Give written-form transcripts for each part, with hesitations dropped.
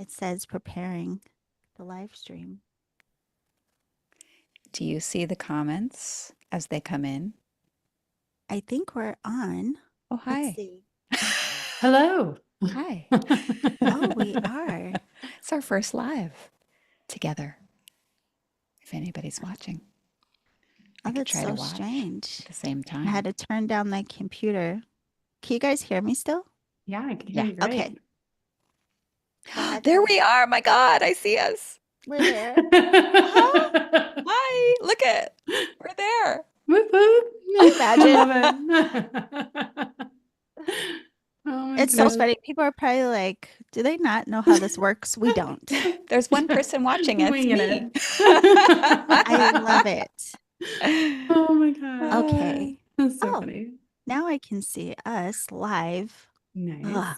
it says preparing the live stream. Do you see the comments as they come in? I think we're on. Oh, Let's hi. see. Hello. Hi. Oh, we are. It's our first live together. If anybody's watching, I Oh, could that's try to so watch strange. at the same I had time. to turn down my computer. Can you guys hear me still? Yeah, I can hear Yeah. you great. Okay. Go ahead, There guys. we are. My God, I see us. We're there. Uh-huh. Hi. Look at. We're there. Whoop, whoop. Imagine. I love it. Oh my It's so goodness. funny. People are probably like, do they not know how this works? We don't. There's one person watching. It's Winging me. it. I love it. Oh my God. Okay. That's so Oh, funny. now I can see us live. Ugh. Nice.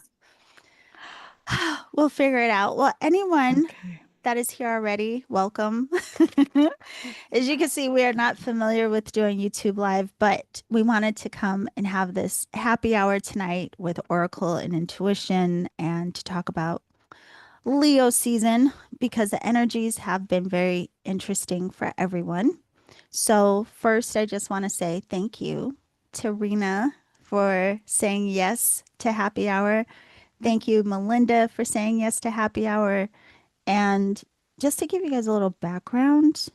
We'll figure it out. Well, anyone Okay. that is here already, welcome. As you can see, we are not familiar with doing YouTube Live, but we wanted to come and have this happy hour tonight with Oracle and Intuition and to talk about Leo season because the energies have been very interesting for everyone. So, first, I just want to say thank you to Rena for saying yes to happy hour. Thank you, Melinda, for saying yes to happy hour. And just to give you guys a little background,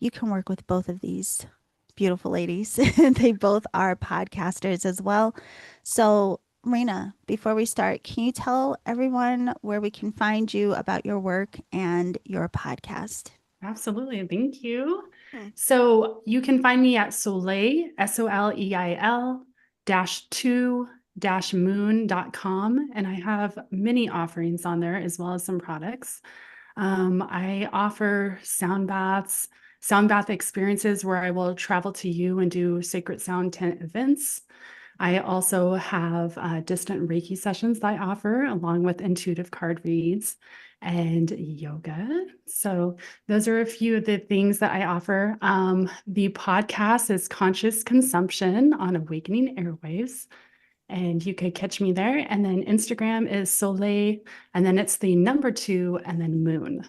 you can work with both of these beautiful ladies. They both are podcasters as well. So, Rena, before we start, can you tell everyone where we can find you about your work and your podcast? Absolutely. Thank you. Hmm. So you can find me at Soleil, SOLEIL -2 moon.com. And I have many offerings on there as well as some products. I offer sound bath experiences where I will travel to you and do sacred sound tent events. I also have distant Reiki sessions that I offer, along with intuitive card reads and yoga. So those are a few of the things that I offer. The podcast is Conscious Consumption on Awakening Airwaves. And you could catch me there. And then Instagram is Soleil, and then it's the number 2, and then Moon.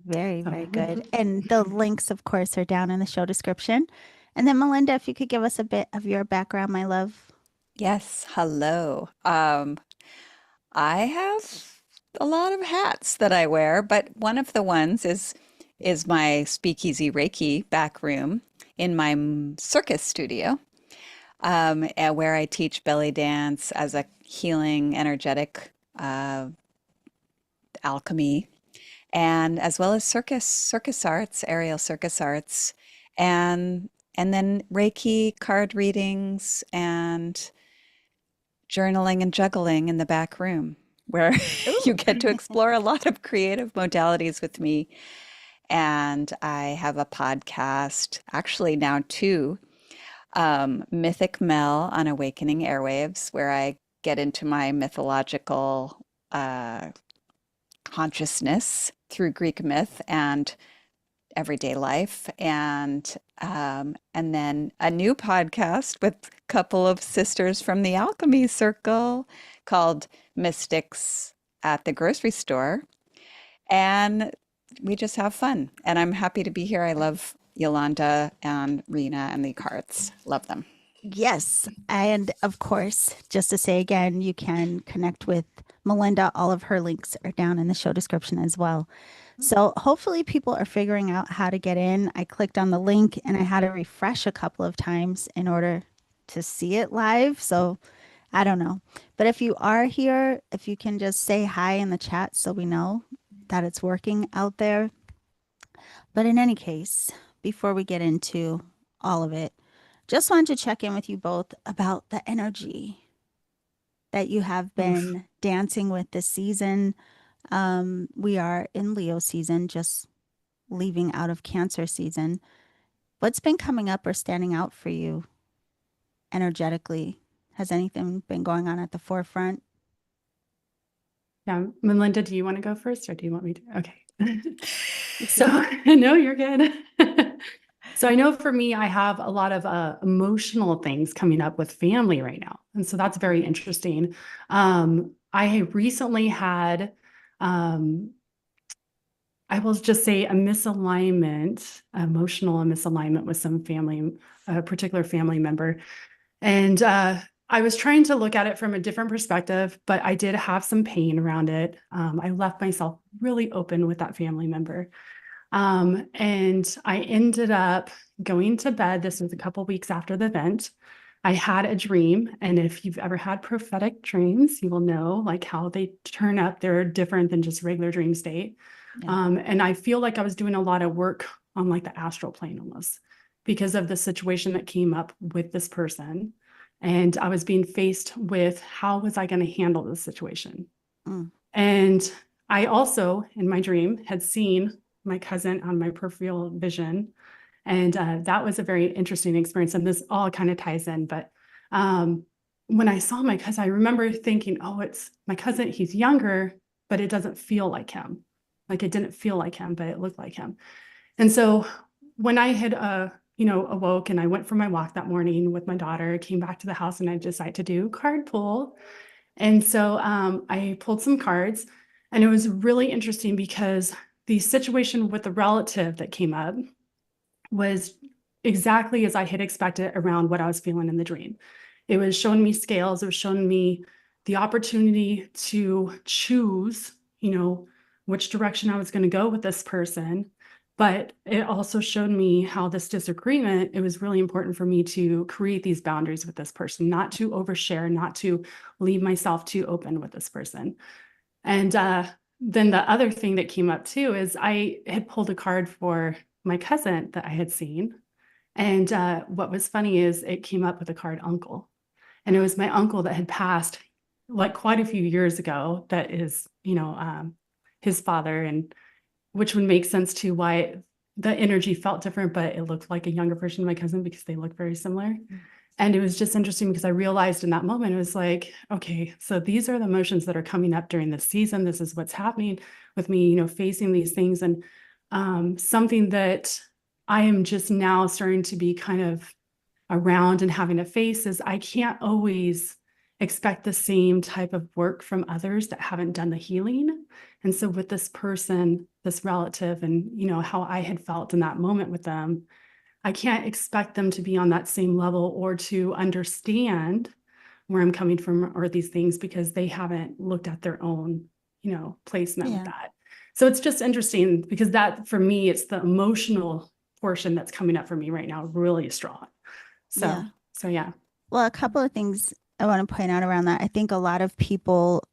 Very, very good. So, And the links, of course, are down in the show description. And then, Melinda, if you could give us a bit of your background, my love. Yes. Hello. I have a lot of hats that I wear, but one of the ones is my Speakeasy Reiki back room in my circus studio, and where I teach belly dance as a healing, energetic alchemy, and as well as circus arts, aerial circus arts, and then Reiki card readings and journaling and juggling in the back room, where you get to explore a lot of creative modalities with me. And I have a podcast, actually now two, Mythic Mel on Awakening Airwaves, where I get into my mythological consciousness through Greek myth and everyday life, and then a new podcast with a couple of sisters from the alchemy circle called Mystics at the Grocery Store, and we just have fun. And I'm happy to be here. I love Yolanda and Rena and the cards. Love them. Yes. And of course, just to say again, you can connect with Melinda. All of her links are down in the show description as well. So hopefully people are figuring out how to get in. I clicked on the link and I had to refresh a couple of times in order to see it live. So I don't know. But if you are here, if you can just say hi in the chat so we know that it's working out there. But in any case, before we get into all of it, just wanted to check in with you both about the energy that you have been dancing with this season. We are in Leo season, just leaving out of Cancer season. What's been coming up or standing out for you energetically? Has anything been going on at the forefront? yeah, Melinda, do you want to go first or do you want me to? Okay. So, no, you're good. So I know for me, I have a lot of emotional things coming up with family right now. And so that's very interesting. I recently had, um, I will just say a misalignment, emotional misalignment with some family, a particular family member. And I was trying to look at it from a different perspective, but I did have some pain around it. I left myself really open with that family member. And I ended up going to bed. This was a couple weeks after the event. I had a dream, and if you've ever had prophetic dreams, you will know like how they turn up. They're different than just regular dream state. Yeah. And I feel like I was doing a lot of work on like the astral plane almost because of the situation that came up with this person. And I was being faced with how was I going to handle this situation? Mm. And I also, in my dream, had seen my cousin on my peripheral vision. And that was a very interesting experience. And this all kind of ties in. But when I saw my cousin, I remember thinking, oh, it's my cousin. He's younger, but it doesn't feel like him. Like it didn't feel like him, but it looked like him. And so when I had, awoke and I went for my walk that morning with my daughter, came back to the house and I decided to do card pull. And so I pulled some cards, and it was really interesting because the situation with the relative that came up was exactly as I had expected around what I was feeling in the dream. It was showing me scales. It was showing me the opportunity to choose, which direction I was going to go with this person. But it also showed me how this disagreement, it was really important for me to create these boundaries with this person, not to overshare, not to leave myself too open with this person. And then the other thing that came up too is I had pulled a card for my cousin that I had seen. And what was funny is it came up with the card uncle. And it was my uncle that had passed like quite a few years ago, that is, his father, and which would make sense to why the energy felt different, but it looked like a younger version of my cousin because they look very similar. And it was just interesting because I realized in that moment, it was like, okay, so these are the emotions that are coming up during this season. This is what's happening with me, facing these things. And something that I am just now starting to be kind of around and having to face is I can't always expect the same type of work from others that haven't done the healing. And so with this person, this relative, and how I had felt in that moment with them, I can't expect them to be on that same level or to understand where I'm coming from or these things because they haven't looked at their own, placement with Yeah. that. So it's just interesting because that for me, it's the emotional portion that's coming up for me right now, really strong. So, Yeah. so yeah. Well, a couple of things I want to point out around that. I think a lot of people,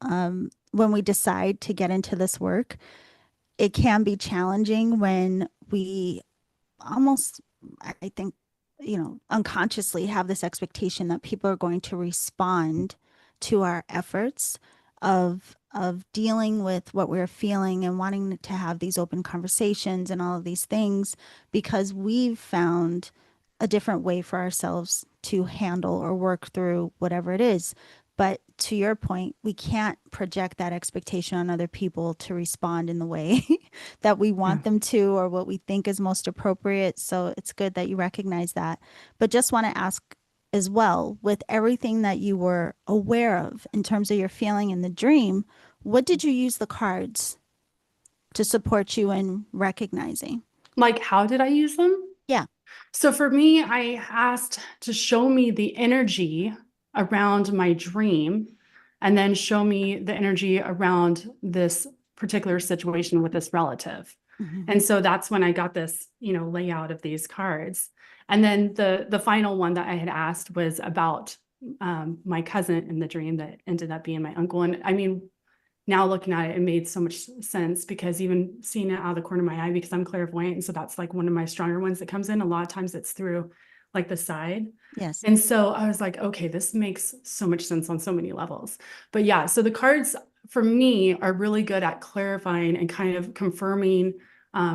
when we decide to get into this work, it can be challenging when we almost, I think, unconsciously have this expectation that people are going to respond to our efforts of dealing with what we're feeling and wanting to have these open conversations and all of these things because we've found a different way for ourselves to handle or work through whatever it is. But to your point, we can't project that expectation on other people to respond in the way that we want them to or what we think is most appropriate. So it's good that you recognize that. But just want to ask as well, with everything that you were aware of in terms of your feeling in the dream, what did you use the cards to support you in recognizing? Like, how did I use them? Yeah. So for me, I asked to show me the energy around my dream and then show me the energy around this particular situation with this relative. Mm-hmm. And so that's when I got this, layout of these cards. And then the final one that I had asked was about my cousin in the dream that ended up being my uncle. And I mean, now looking at it, it made so much sense because even seeing it out of the corner of my eye, because I'm clairvoyant. And so that's like one of my stronger ones that comes in. A lot of times it's through like the side. Yes. And so I was like, okay, this makes so much sense on so many levels. But yeah, so the cards for me are really good at clarifying and kind of confirming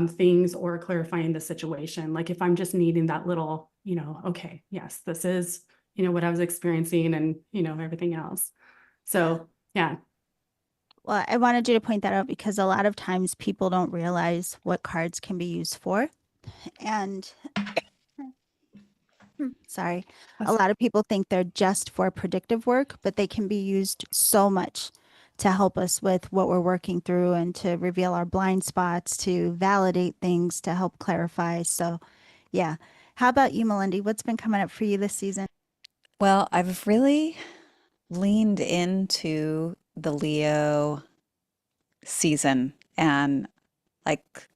things or clarifying the situation. Like if I'm just needing that little, okay, yes, this is, what I was experiencing and, everything else. So yeah. Well, I wanted you to point that out because a lot of times people don't realize what cards can be used for. And Sorry. A That's lot of people think they're just for predictive work, but they can be used so much to help us with what we're working through and to reveal our blind spots, to validate things, to help clarify. So, yeah. How about you, Melindy? What's been coming up for you this season? Well, I've really leaned into the Leo season and like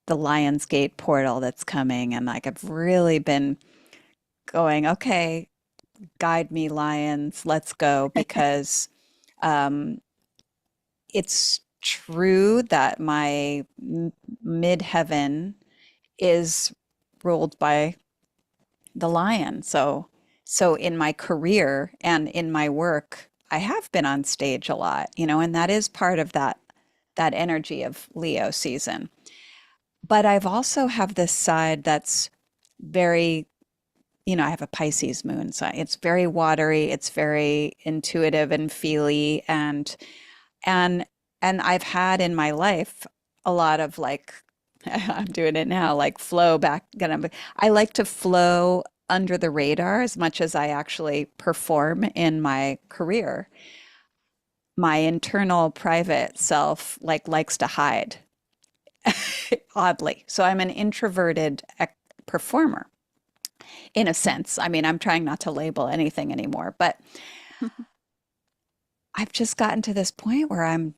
the Lionsgate portal that's coming. And like I've really been going, okay, guide me, lions, let's go. Because um, it's true that my midheaven is ruled by the lion. So in my career and in my work, I have been on stage a lot, and that is part of that energy of Leo season. But I've also have this side that's very, I have a Pisces moon, so it's very watery, it's very intuitive and feely, and and I've had in my life a lot of like I'm doing it now, like flow back. I like to flow under the radar as much as I actually perform in my career. My internal private self likes to hide, oddly. So I'm an introverted performer in a sense. I mean, I'm trying not to label anything anymore, but I've just gotten to this point where I'm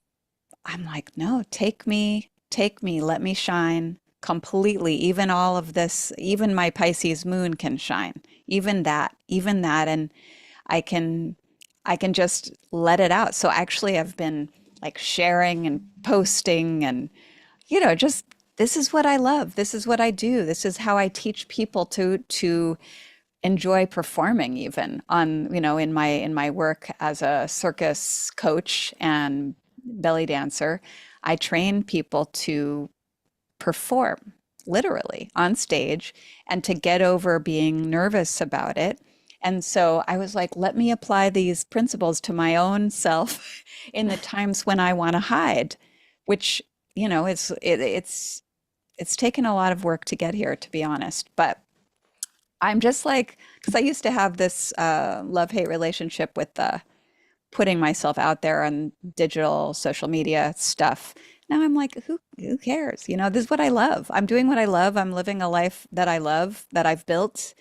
like, no, take me, let me shine completely. Even all of this, even my Pisces moon can shine. Even that, and I can, I can just let it out. So actually, I've been like sharing and posting, and just this is what I love. This is what I do. This is how I teach people to enjoy performing, even on in my work as a circus coach and belly dancer. I train people to perform literally on stage and to get over being nervous about it. And so I was like, let me apply these principles to my own self in the times when I want to hide, which it's taken a lot of work to get here, to be honest. But I'm just like, because I used to have this love-hate relationship with putting myself out there on digital social media stuff. Now I'm like, who cares? This is what I love. I'm doing what I love. I'm living a life that I love, that I've built,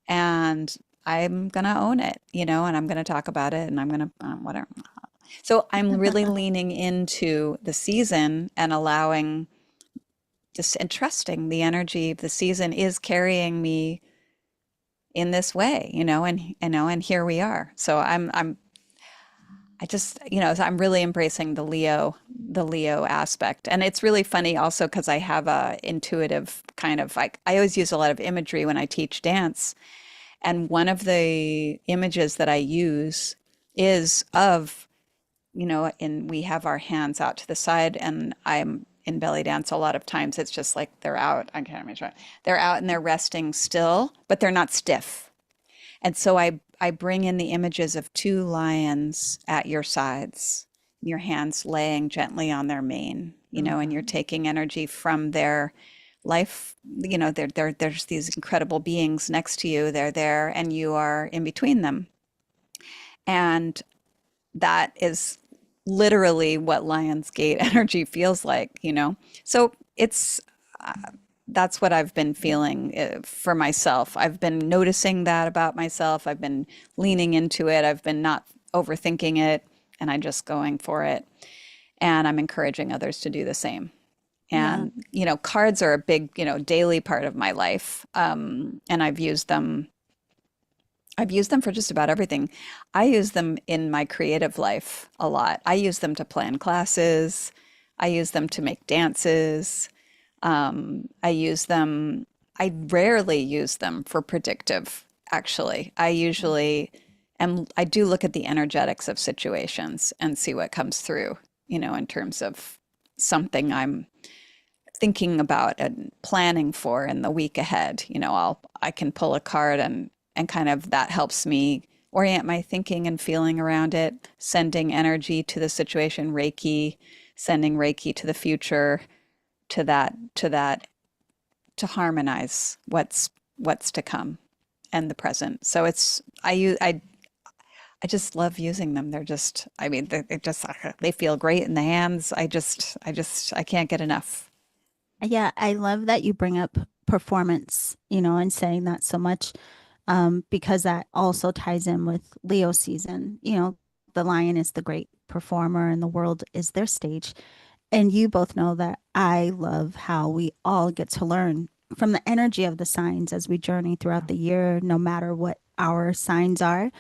and I'm gonna own it, and I'm gonna talk about it, and I'm gonna whatever. So I'm really leaning into the season and allowing just and trusting the energy of the season is carrying me in this way, and here we are. So I just, so I'm really embracing the Leo aspect. And it's really funny also because I have a intuitive kind of like, I always use a lot of imagery when I teach dance. And one of the images that I use is of, we have our hands out to the side, and I'm in belly dance a lot of times. It's just like they're out. I can't imagine. They're out and they're resting still, but they're not stiff. And so I bring in the images of two lions at your sides, your hands laying gently on their mane, and you're taking energy from their life. There's these incredible beings next to you. They're there, and you are in between them. And that is literally what Lionsgate energy feels like. So it's that's what I've been feeling for myself. I've been noticing that about myself. I've been leaning into it. I've been not overthinking it, and I'm just going for it. And I'm encouraging others to do the same. Yeah. And, cards are a big, daily part of my life. And I've used them for just about everything. I use them in my creative life a lot. I use them to plan classes. I use them to make dances. I rarely use them for predictive, actually. I do look at the energetics of situations and see what comes through, in terms of something I'm thinking about and planning for in the week ahead. I can pull a card and kind of that helps me orient my thinking and feeling around it, sending energy to the situation, Reiki, sending Reiki to the future, to that to harmonize what's to come. and the present. So I just love using them. They're just, I mean, they just, they feel great in the hands. I can't get enough. Yeah, I love that you bring up performance, and saying that so much, because that also ties in with Leo season. The lion is the great performer and the world is their stage. And you both know that I love how we all get to learn from the energy of the signs as we journey throughout the year, no matter what our signs are.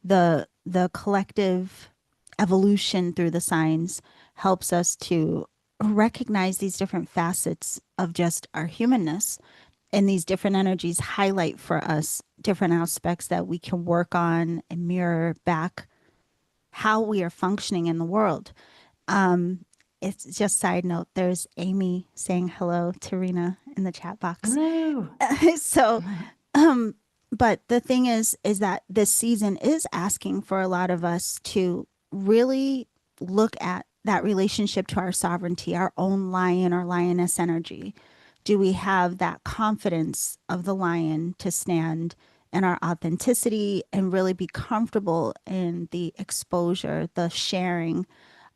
The collective evolution through the signs helps us to recognize these different facets of just our humanness, and these different energies highlight for us different aspects that we can work on and mirror back how we are functioning in the world. um, it's just side note. There's Amy saying hello to Rena in the chat box. Hello. So, um, but the thing is that this season is asking for a lot of us to really look at that relationship to our sovereignty, our own lion or lioness energy. Do we have that confidence of the lion to stand in our authenticity and really be comfortable in the exposure, the sharing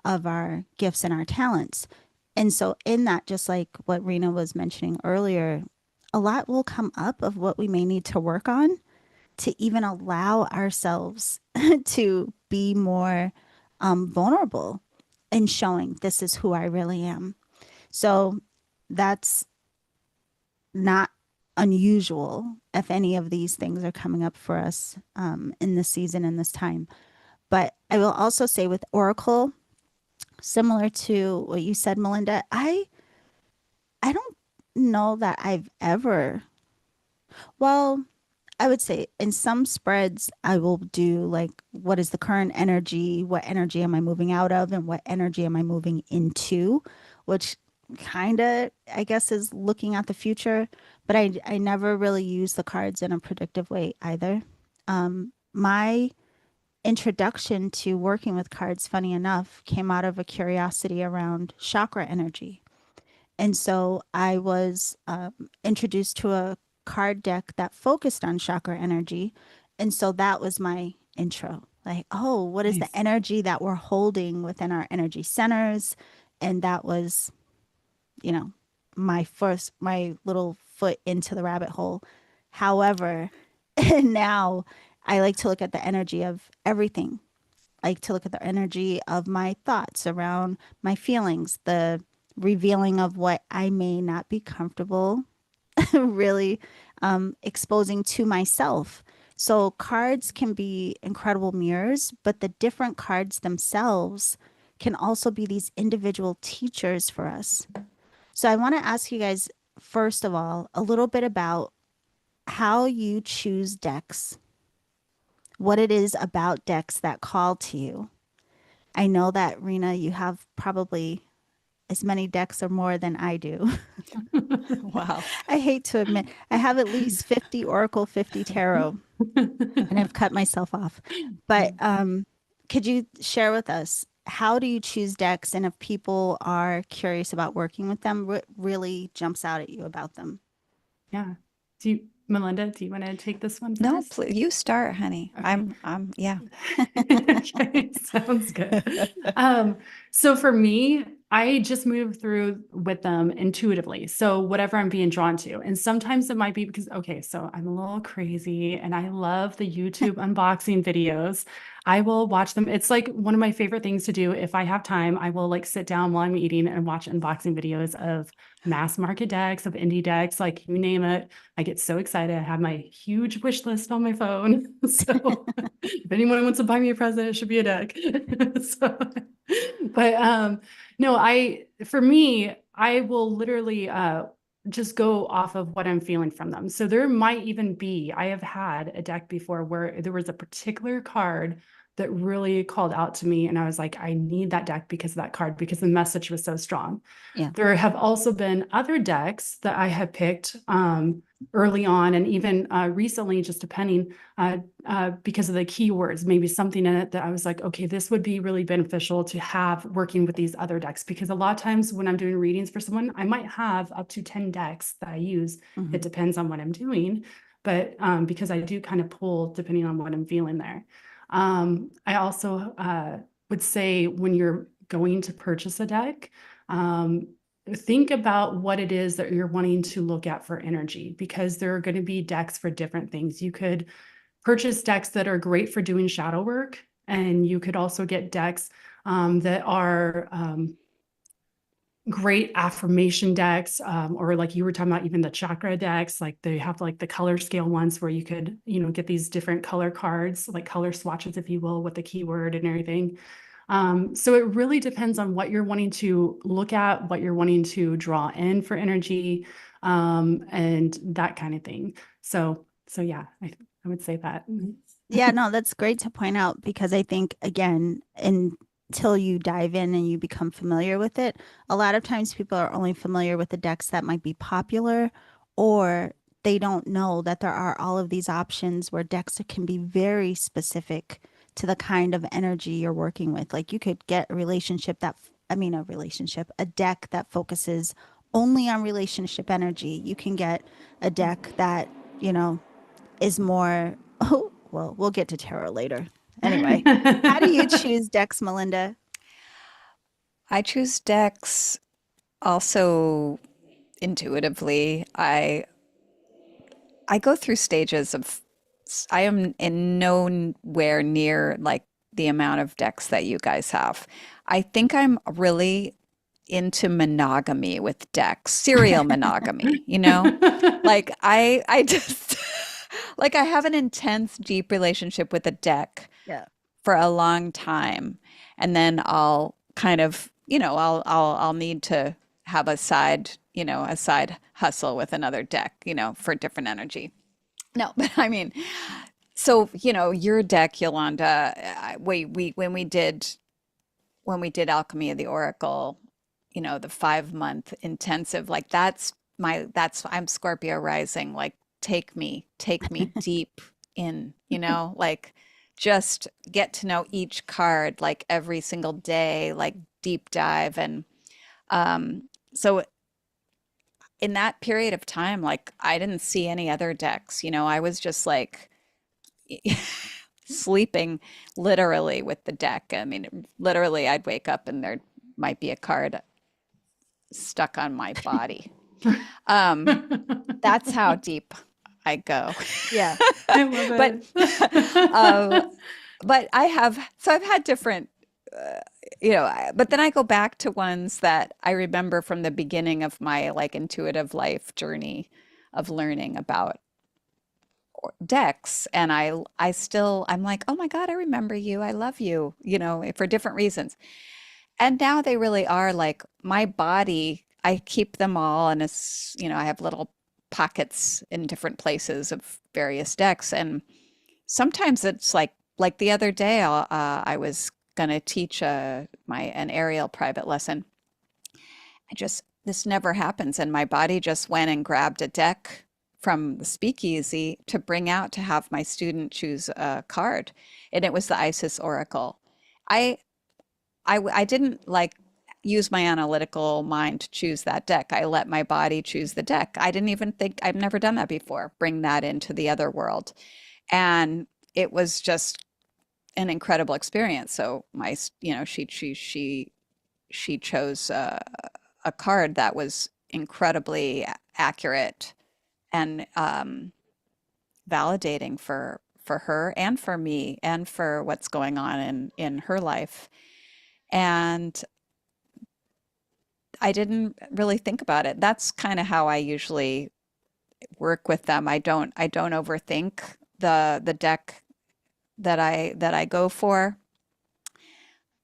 of our gifts and our talents? And so, in that, just like what Rena was mentioning earlier, a lot will come up of what we may need to work on to even allow ourselves to be more vulnerable in showing this is who I really am. So, that's not unusual if any of these things are coming up for us in this season and this time. But I will also say with Oracle, similar to what you said, Melinda, I don't know that I've ever, well, I would say in some spreads I will do like, what is the current energy? What energy am I moving out of and what energy am I moving into? Which kind of, I guess, is looking at the future, but I never really use the cards in a predictive way either. My introduction to working with cards, funny enough, came out of a curiosity around chakra energy. And so I was introduced to a card deck that focused on chakra energy. And so that was my intro. Like, oh, what is the Nice. energy that we're holding within our energy centers? And that was, you know, my little foot into the rabbit hole. However, now I like to look at the energy of everything. I like to look at the energy of my thoughts around my feelings, the revealing of what I may not be comfortable really exposing to myself. So cards can be incredible mirrors, but the different cards themselves can also be these individual teachers for us. So I want to ask you guys, first of all, a little bit about how you choose decks, what it is about decks that call to you. I know that, Rena, you have probably as many decks or more than I do. Wow. I hate to admit, I have at least 50 Oracle, 50 Tarot, and I've cut myself off. But could you share with us, how do you choose decks? And if people are curious about working with them, what really jumps out at you about them? Yeah. Melinda, do you want to take this one No, first? please, you start, honey. Okay. Yeah. Okay, sounds good. So for me, I just move through with them intuitively. So whatever I'm being drawn to. And sometimes it might be because, okay, so I'm a little crazy and I love the YouTube unboxing videos. I will watch them. It's like one of my favorite things to do. If I have time, I will like sit down while I'm eating and watch unboxing videos of mass market decks, of indie decks, like you name it. I get so excited. I have my huge wish list on my phone. So if anyone wants to buy me a present, it should be a deck. So, but no, for me, I will literally just go off of what I'm feeling from them. So there might even be, I have had a deck before where there was a particular card that really called out to me. And I was like, I need that deck because of that card, because the message was so strong. Yeah. There have also been other decks that I have picked early on and even recently, just depending because of the keywords, maybe something in it that I was like, okay, this would be really beneficial to have working with these other decks. Because a lot of times when I'm doing readings for someone, I might have up to 10 decks that I use. Mhm. It depends on what I'm doing. but because I do kind of pull depending on what I'm feeling there. I also would say when you're going to purchase a deck, think about what it is that you're wanting to look at for energy, because there are going to be decks for different things. You could purchase decks that are great for doing shadow work, and you could also get decks that are great affirmation decks, or like you were talking about, even the chakra decks, like they have like the color scale ones where you could, get these different color cards, like color swatches, if you will, with the keyword and everything. So it really depends on what you're wanting to look at, what you're wanting to draw in for energy, and that kind of thing. So yeah, I would say that. Yeah, no, that's great to point out because I think, again, until you dive in and you become familiar with it, a lot of times people are only familiar with the decks that might be popular, or they don't know that there are all of these options where decks can be very specific to the kind of energy you're working with. Like you could get a relationship that, I mean, a relationship, a deck that focuses only on relationship energy. You can get a deck that, you know, is more, oh, well, we'll get to tarot later. Anyway, how do you choose decks, Melinda? I choose decks also intuitively. I go through stages of, I am in nowhere near like the amount of decks that you guys have. I think I'm really into monogamy with decks, serial monogamy, you know? Like I just like I have an intense, deep relationship with a deck Yeah. for a long time. And then I'll kind of, I'll need to have a side hustle with another deck, for different energy. No, but I mean, so, your deck, Yolanda, when we did Alchemy of the Oracle, the 5 month intensive, like I'm Scorpio rising, like take me deep in, like just get to know each card like every single day, like deep dive. And so in that period of time, like I didn't see any other decks, I was just like sleeping literally with the deck. I mean, literally, I'd wake up and there might be a card stuck on my body. That's how deep I go. Yeah. I love But it. but I've had different, but then I go back to ones that I remember from the beginning of my like intuitive life journey of learning about decks. And I'm like, oh my God, I remember you. I love you, for different reasons. And now they really are like my body. I keep them all, and I have little pockets in different places of various decks. And sometimes it's like the other day, I was gonna teach an aerial private lesson. This never happens, and my body just went and grabbed a deck from the speakeasy to bring out to have my student choose a card, and it was the Isis Oracle. I I didn't like use my analytical mind to choose that deck. I let my body choose the deck. I didn't even think, I've never done that before, bring that into the other world. And it was just an incredible experience. So she chose a card that was incredibly accurate and validating for her and for me and for what's going on in her life. And I didn't really think about it. That's kind of how I usually work with them. I don't overthink the deck that I go for.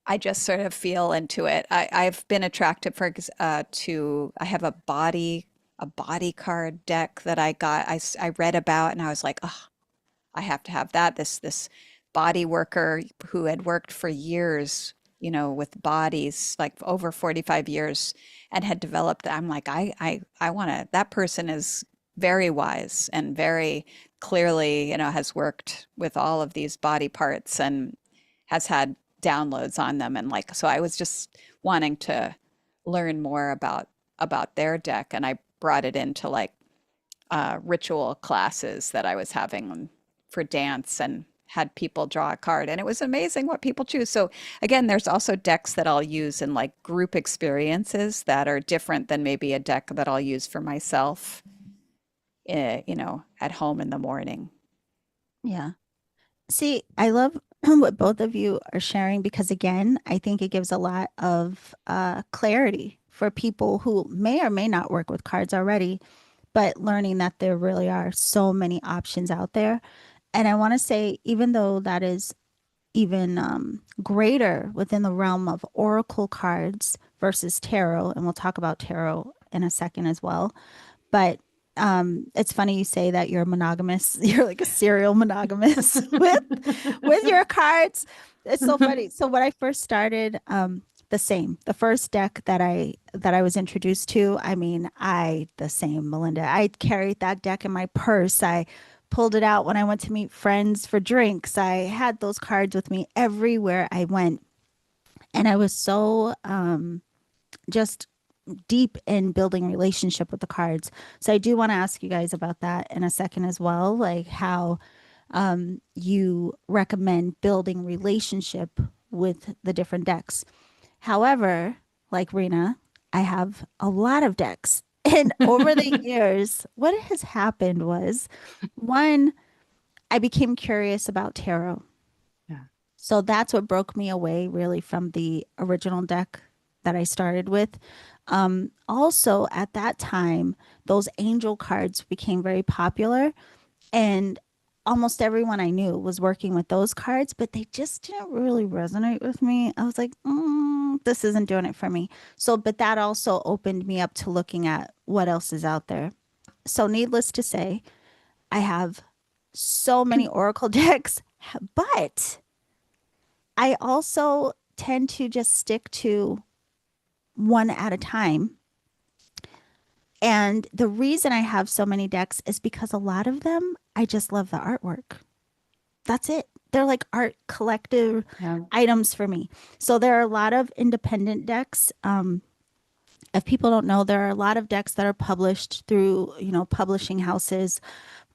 I just sort of feel into it. I've been attracted to I have a body card deck that I got. I read about and I was like, oh, I have to have that. This body worker who had worked for years, with bodies, like over 45 years, and had developed that. I'm like, I want to, that person is very wise and very clearly, has worked with all of these body parts and has had downloads on them. And like, so I was just wanting to learn more about their deck. And I brought it into like ritual classes that I was having for dance and had people draw a card. And it was amazing what people choose. So again, there's also decks that I'll use in like group experiences that are different than maybe a deck that I'll use for myself, at home in the morning. Yeah. See, I love what both of you are sharing because, again, I think it gives a lot of clarity for people who may or may not work with cards already, but learning that there really are so many options out there. And I want to say, even though that is even greater within the realm of oracle cards versus tarot, and we'll talk about tarot in a second as well. But it's funny you say that you're monogamous. You're like a serial monogamous with your cards. It's so funny. So when I first started, the first deck that I was introduced to, I mean, the same, Melinda. I carried that deck in my purse. I pulled it out when I went to meet friends for drinks. I had those cards with me everywhere I went. And I was so just deep in building relationship with the cards. So I do want to ask you guys about that in a second as well, like how you recommend building relationship with the different decks. However, like Rena, I have a lot of decks. And over the years, what has happened was one, I became curious about tarot. Yeah. So that's what broke me away really from the original deck that I started with. Also, at that time, those angel cards became very popular, and almost everyone I knew was working with those cards, but they just didn't really resonate with me. I was like, this isn't doing it for me. So, but that also opened me up to looking at what else is out there. So, needless to say, I have so many Oracle decks, but I also tend to just stick to one at a time. And the reason I have so many decks is because a lot of them, I just love the artwork. That's it. They're like art collective Yeah. items for me. So there are a lot of independent decks. If people don't know, there are a lot of decks that are published through, publishing houses.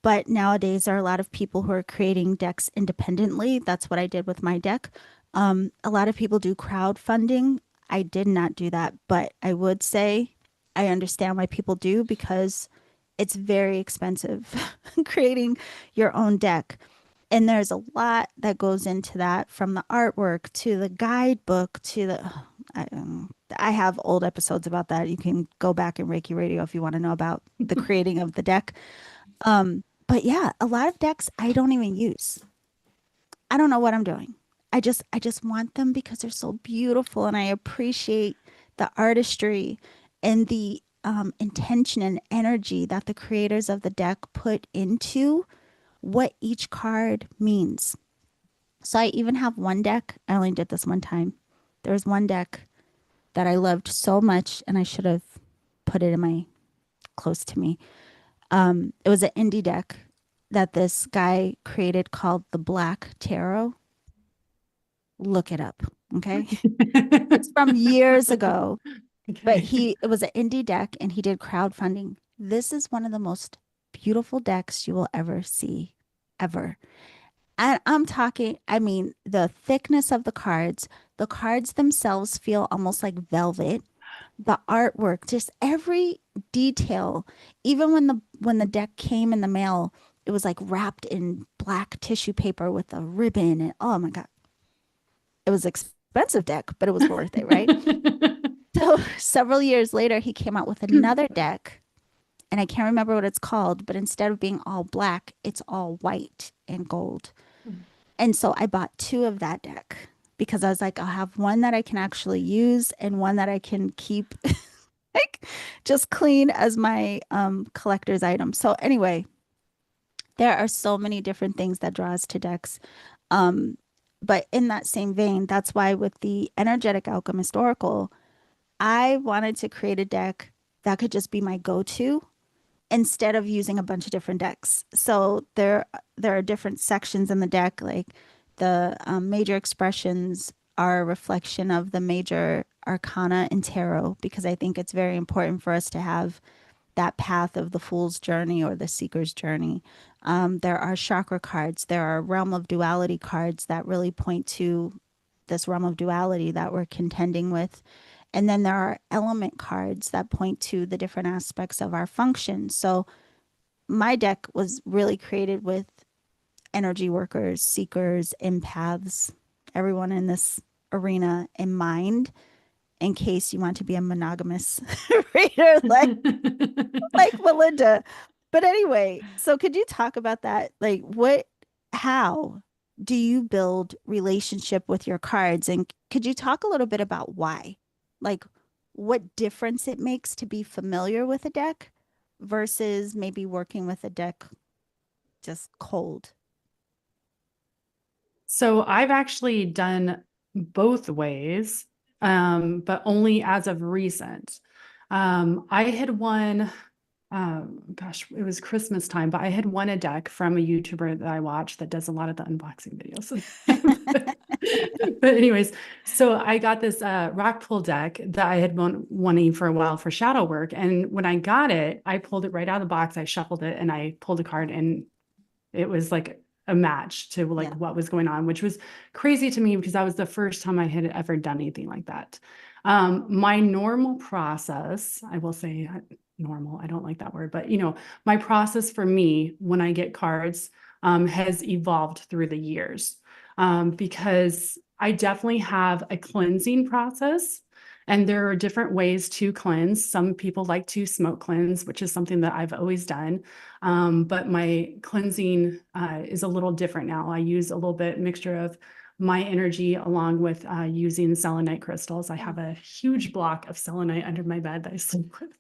But nowadays, there are a lot of people who are creating decks independently. That's what I did with my deck. A lot of people do crowdfunding. I did not do that, but I would say I understand why people do because it's very expensive creating your own deck. And there's a lot that goes into that from the artwork to the guidebook to I have old episodes about that. You can go back in Reiki Radio if you want to know about the creating of the deck. But yeah, a lot of decks I don't even use. I don't know what I'm doing. I just want them because they're so beautiful and I appreciate the artistry and the intention and energy that the creators of the deck put into what each card means. So I even have one deck. I only did this one time. There was one deck that I loved so much and I should have put it in my close to me. It was an indie deck that this guy created called the Black Tarot. Look it up. Okay. It's from years ago, but Okay. it was an indie deck and he did crowdfunding. This is one of the most beautiful decks you will ever see, ever. And I'm talking, I mean, the thickness of the cards themselves feel almost like velvet. The artwork, just every detail, even when the deck came in the mail, it was like wrapped in black tissue paper with a ribbon and oh my God. It was expensive deck, but it was worth it, right? So several years later, he came out with another deck, and I can't remember what it's called, but instead of being all black, it's all white and gold. And so I bought two of that deck because I was like, I'll have one that I can actually use and one that I can keep like just clean as my collector's item. So anyway, there are so many different things that draw us to decks. Um, but in that same vein, that's why with the Energetic Alchemist Oracle, I wanted to create a deck that could just be my go-to instead of using a bunch of different decks. So there are different sections in the deck, like the major expressions are a reflection of the major arcana in tarot because I think it's very important for us to have that path of the fool's journey or the seeker's journey. There are chakra cards. There are realm of duality cards that really point to this realm of duality that we're contending with. And then there are element cards that point to the different aspects of our function. So my deck was really created with energy workers, seekers, empaths, everyone in this arena in mind, in case you want to be a monogamous reader like Melinda. But anyway, so could you talk about that? Like how do you build relationship with your cards? And could you talk a little bit about why? Like what difference it makes to be familiar with a deck versus maybe working with a deck just cold? So I've actually done both ways, but only as of recent. I had won, gosh, it was Christmas time, but I had won a deck from a YouTuber that I watch that does a lot of the unboxing videos. But anyways, so I got this rock pull deck that I had wanting for a while for shadow work. And when I got it, I pulled it right out of the box. I shuffled it and I pulled a card, and it was like a match to like Yeah. what was going on, which was crazy to me because that was the first time I had ever done anything like that. My normal process, I will say normal, I don't like that word, but my process for me when I get cards has evolved through the years, because I definitely have a cleansing process. And there are different ways to cleanse. Some people like to smoke cleanse, which is something that I've always done. But my cleansing is a little different now. I use a little bit mixture of my energy along with using selenite crystals. I have a huge block of selenite under my bed that I sleep with.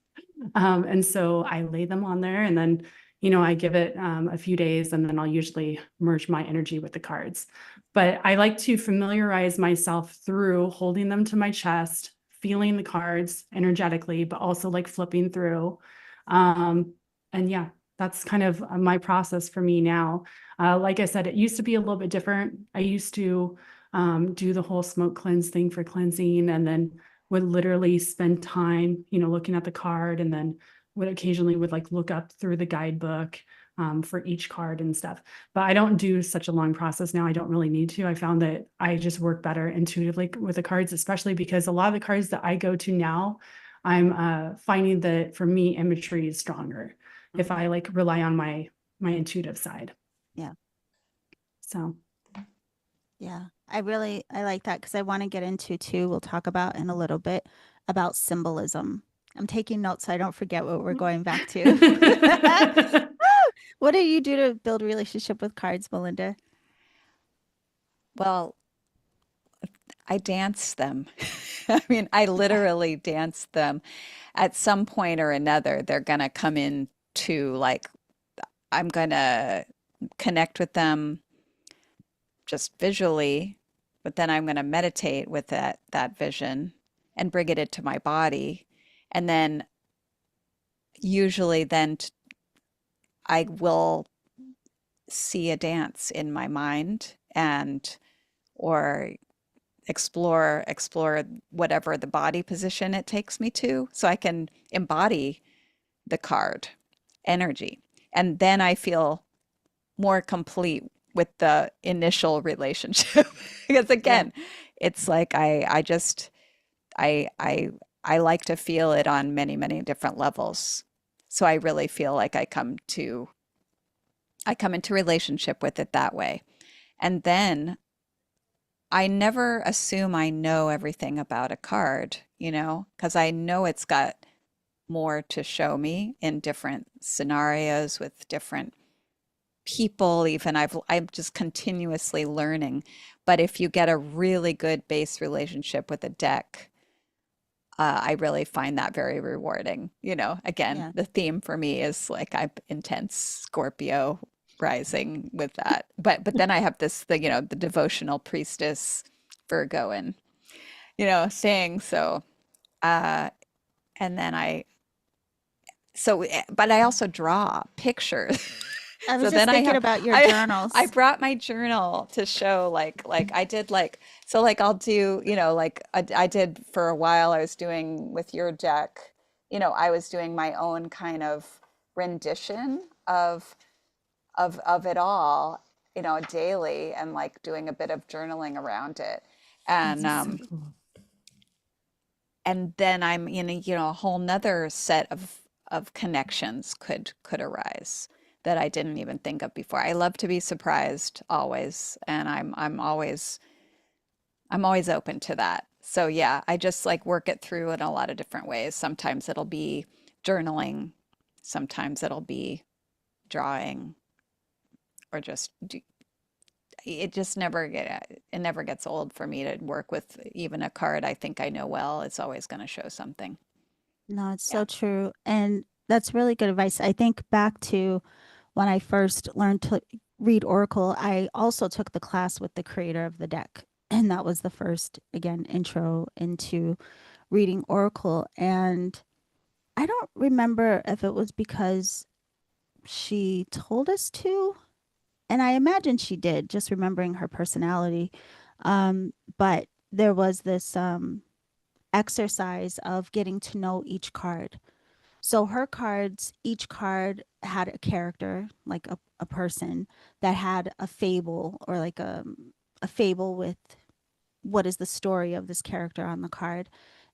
And so I lay them on there, and then, I give it a few days, and then I'll usually merge my energy with the cards. But I like to familiarize myself through holding them to my chest, feeling the cards energetically, but also like flipping through. And yeah, that's kind of my process for me now. Like I said, it used to be a little bit different. I used to do the whole smoke cleanse thing for cleansing, and then would literally spend time, looking at the card, and then would occasionally like look up through the guidebook for each card and stuff. But I don't do such a long process now. I don't really need to. I found that I just work better intuitively with the cards, especially because a lot of the cards that I go to now, I'm finding that for me, imagery is stronger if I like rely on my intuitive side. Yeah. So Yeah. I like that because I want to get into too, we'll talk about in a little bit about symbolism. I'm taking notes so I don't forget what we're going back to. What do you do to build a relationship with cards, Melinda? Well, I dance them. I mean, I literally dance them. At some point or another, they're going to come in to like, I'm going to connect with them just visually, but then I'm going to meditate with that vision and bring it into my body. And then usually I will see a dance in my mind, and or explore whatever the body position it takes me to, so I can embody the card energy. And then I feel more complete with the initial relationship. Because Yeah. again, it's like I I like to feel it on many, many different levels. So I really feel like I come into relationship with it that way. And then I never assume I know everything about a card, because I know it's got more to show me in different scenarios with different people. Even I'm just continuously learning. But if you get a really good base relationship with a deck, I really find that very rewarding. Again, Yeah. the theme for me is like I'm intense Scorpio rising with that. But then I have the devotional priestess Virgo and thing. So uh and then but I also draw pictures. I was So just then thinking about your I journals. brought my journal to show like I did so like I'll do, like I did for a while. I was doing with your deck I was doing my own kind of rendition of it all, daily, and like doing a bit of journaling around it. And That's so cool. and then I'm in a whole nother set of connections could arise that I didn't even think of before. I love to be surprised always, and I'm always open to that. So yeah, I just like work it through in a lot of different ways. Sometimes it'll be journaling, sometimes it'll be drawing, or it just never gets old for me to work with even a card I think I know well. It's always going to show something. No, it's Yeah. so true. And that's really good advice. I think back to when I first learned to read Oracle, I also took the class with the creator of the deck. And that was the first, again, intro into reading Oracle. And I don't remember if it was because she told us to, and I imagine she did, just remembering her personality. But there was this exercise of getting to know each card. So her cards, each card had a character, like a person that had a fable, or like a fable with what is the story of this character on the card.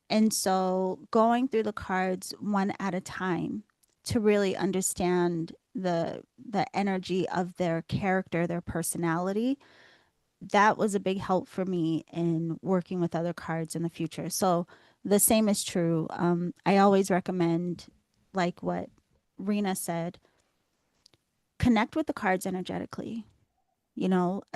And so going through the cards one at a time to really understand the energy of their character, their personality, that was a big help for me in working with other cards in the future. So the same is true. I always recommend, like what Rena said, connect with the cards energetically.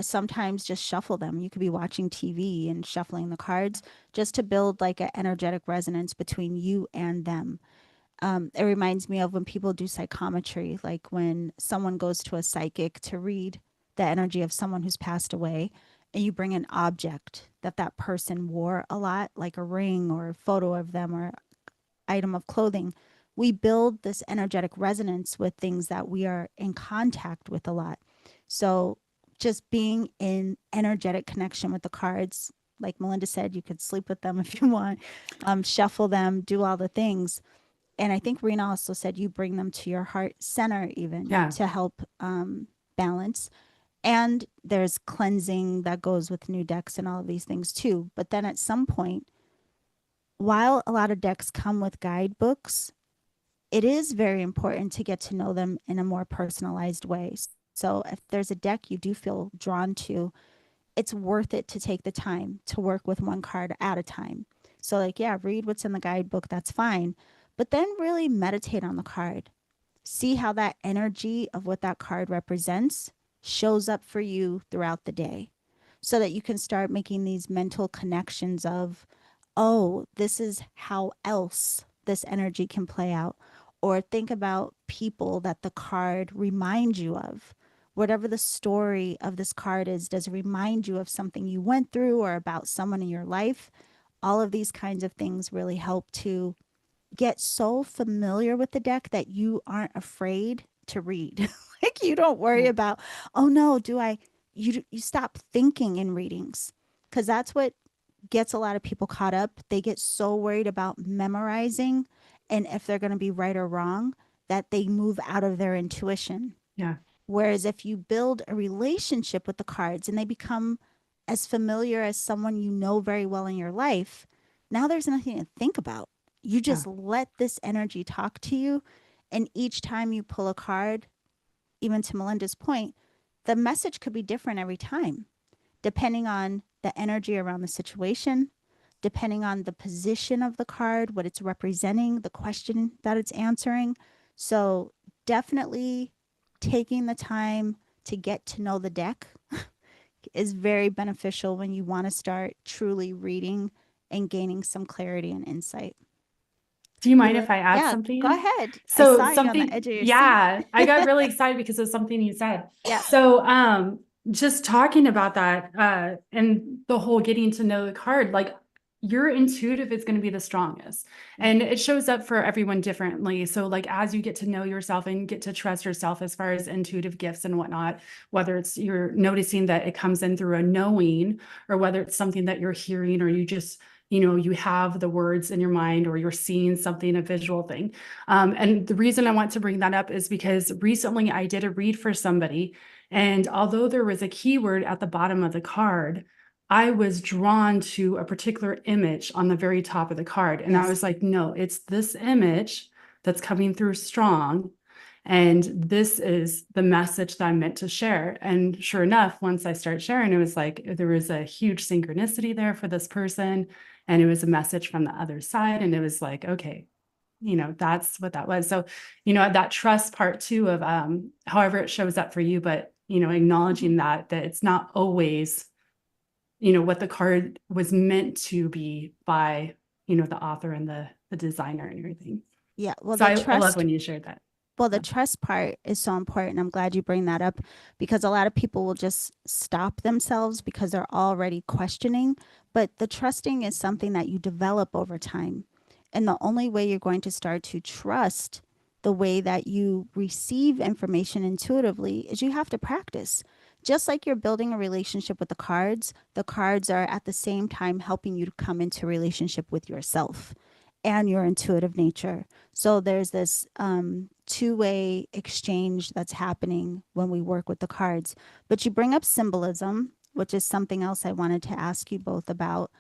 Sometimes just shuffle them. You could be watching TV and shuffling the cards just to build like an energetic resonance between you and them. It reminds me of when people do psychometry, like when someone goes to a psychic to read the energy of someone who's passed away, and you bring an object that that person wore a lot, like a ring or a photo of them or item of clothing. We build this energetic resonance with things that we are in contact with a lot. So just being in energetic connection with the cards, like Melinda said, you could sleep with them if you want, shuffle them, do all the things. And I think Rena also said you bring them to your heart center even Yeah. to help balance. And there's cleansing that goes with new decks and all of these things too. But then at some point, while a lot of decks come with guidebooks, it is very important to get to know them in a more personalized way. So if there's a deck you do feel drawn to, it's worth it to take the time to work with one card at a time. So, like, yeah, read what's in the guidebook, that's fine. But then really meditate on the card. See how that energy of what that card represents shows up for you throughout the day so that you can start making these mental connections of, oh, this is how else this energy can play out. Or think about people that the card reminds you of. Whatever the story of this card is, does it remind you of something you went through or about someone in your life? All of these kinds of things really help to get so familiar with the deck that you aren't afraid to read. Like you don't worry Yeah. about, oh no, do I you stop thinking in readings, because that's what gets a lot of people caught up. They get so worried about memorizing and if they're going to be right or wrong that they move out of their intuition. Yeah. Whereas if you build a relationship with the cards and they become as familiar as someone you know very well in your life, now there's nothing to think about. You Yeah. just let this energy talk to you. And each time you pull a card, even to Melinda's point, the message could be different every time, depending on the energy around the situation, depending on the position of the card, what it's representing, the question that it's answering. So definitely taking the time to get to know the deck is very beneficial when you want to start truly reading and gaining some clarity and insight. Do you mind You, if I add yeah, go something? ahead. I So saw you on the something, edge of your seat. yeah, I got really excited because of something you said. Yeah. So just talking about that and the whole getting to know the card, like your intuitive is going to be the strongest. And it shows up for everyone differently. So like as you get to know yourself and get to trust yourself as far as intuitive gifts and whatnot, whether it's you're noticing that it comes in through a knowing or whether it's something that you're hearing or you just you have the words in your mind or you're seeing something, a visual thing. And the reason I want to bring that up is because recently I did a read for somebody, and although there was a keyword at the bottom of the card, I was drawn to a particular image on the very top of the card. And I Yes. was like, no, it's this image that's coming through strong. And this is the message that I'm meant to share. And sure enough, once I started sharing, it was like there was a huge synchronicity there for this person. And it was a message from the other side. And it was like, okay, that's what that was. So, that trust part too of however it shows up for you, but acknowledging that it's not always, what the card was meant to be by, the author and the designer and everything. Yeah. Well, So the I love trust when you shared that. Well, the trust part is so important. I'm glad you bring that up because a lot of people will just stop themselves because they're already questioning. But the trusting is something that you develop over time. And the only way you're going to start to trust the way that you receive information intuitively is you have to practice. Just like you're building a relationship with the cards are at the same time helping you to come into a relationship with yourself and your intuitive nature. So there's this two-way exchange that's happening when we work with the cards. But you bring up symbolism, which is something else I wanted to ask you both about.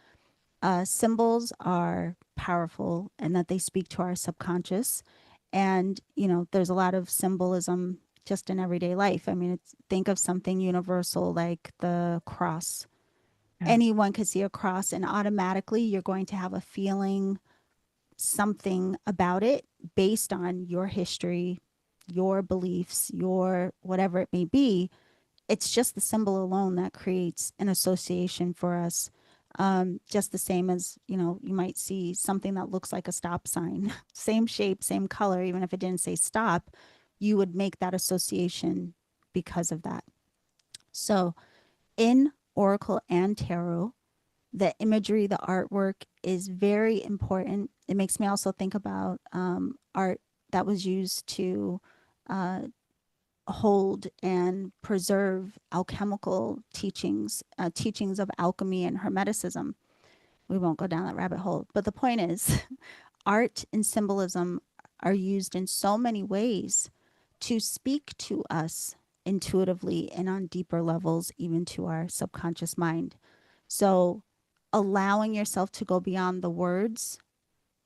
Symbols are powerful and that they speak to our subconscious. And, there's a lot of symbolism just in everyday life. I mean, think of something universal like the cross. Yeah. Anyone could see a cross, and automatically you're going to have a feeling something about it based on your history, your beliefs, your whatever it may be. It's just the symbol alone that creates an association for us. Just the same as, you might see something that looks like a stop sign, same shape, same color, even if it didn't say stop, you would make that association because of that. So in Oracle and Tarot, the imagery, the artwork is very important. It makes me also think about art that was used to uh, hold and preserve alchemical teachings, teachings of alchemy and hermeticism. We won't go down that rabbit hole. But the point is, art and symbolism are used in so many ways to speak to us intuitively and on deeper levels, even to our subconscious mind. So allowing yourself to go beyond the words,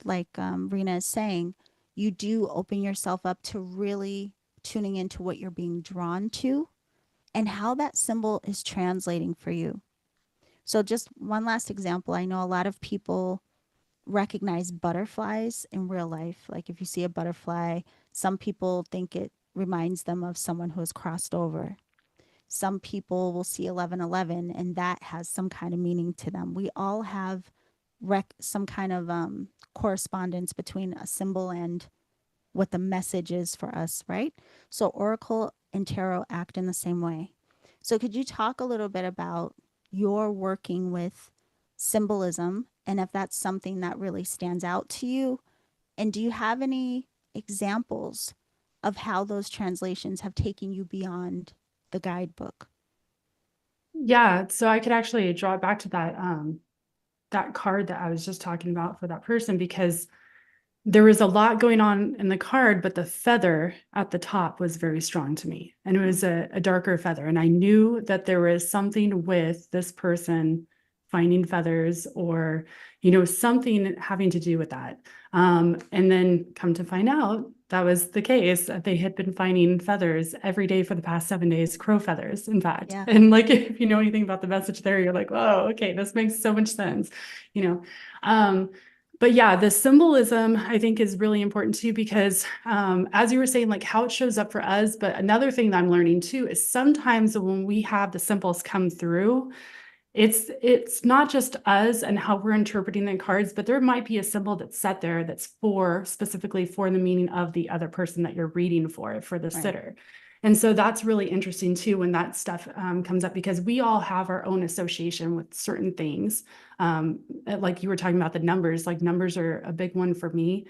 like Rena is saying, you do open yourself up to really tuning into what you're being drawn to and how that symbol is translating for you. So just one last example. I know a lot of people recognize butterflies in real life. Like if you see a butterfly, some people think it reminds them of someone who has crossed over. Some people will see 1111 and that has some kind of meaning to them. We all have some kind of correspondence between a symbol and what the message is for us, right? So Oracle and Tarot act in the same way. So could you talk a little bit about your working with symbolism and if that's something that really stands out to you? And do you have any examples of how those translations have taken you beyond the guidebook? Yeah, so I could actually draw it back to that card that I was just talking about for that person, because there was a lot going on in the card, but the feather at the top was very strong to me. And it was a darker feather. And I knew that there was something with this person finding feathers or, something having to do with that. And then come to find out that was the case. That They had been finding feathers every day for the past 7 days, crow feathers, in fact. Yeah. And like, if you know anything about the message there, you're like, oh, okay, this makes so much sense, you know. But yeah, the symbolism I think is really important too, because as you were saying, like how it shows up for us. But another thing that I'm learning too is sometimes when we have the symbols come through, it's not just us and how we're interpreting the cards, but there might be a symbol that's set there that's specifically for the meaning of the other person that you're reading for the sitter. And so that's really interesting too when that stuff comes up, because we all have our own association with certain things. Like you were talking about the numbers, like numbers are a big one for me.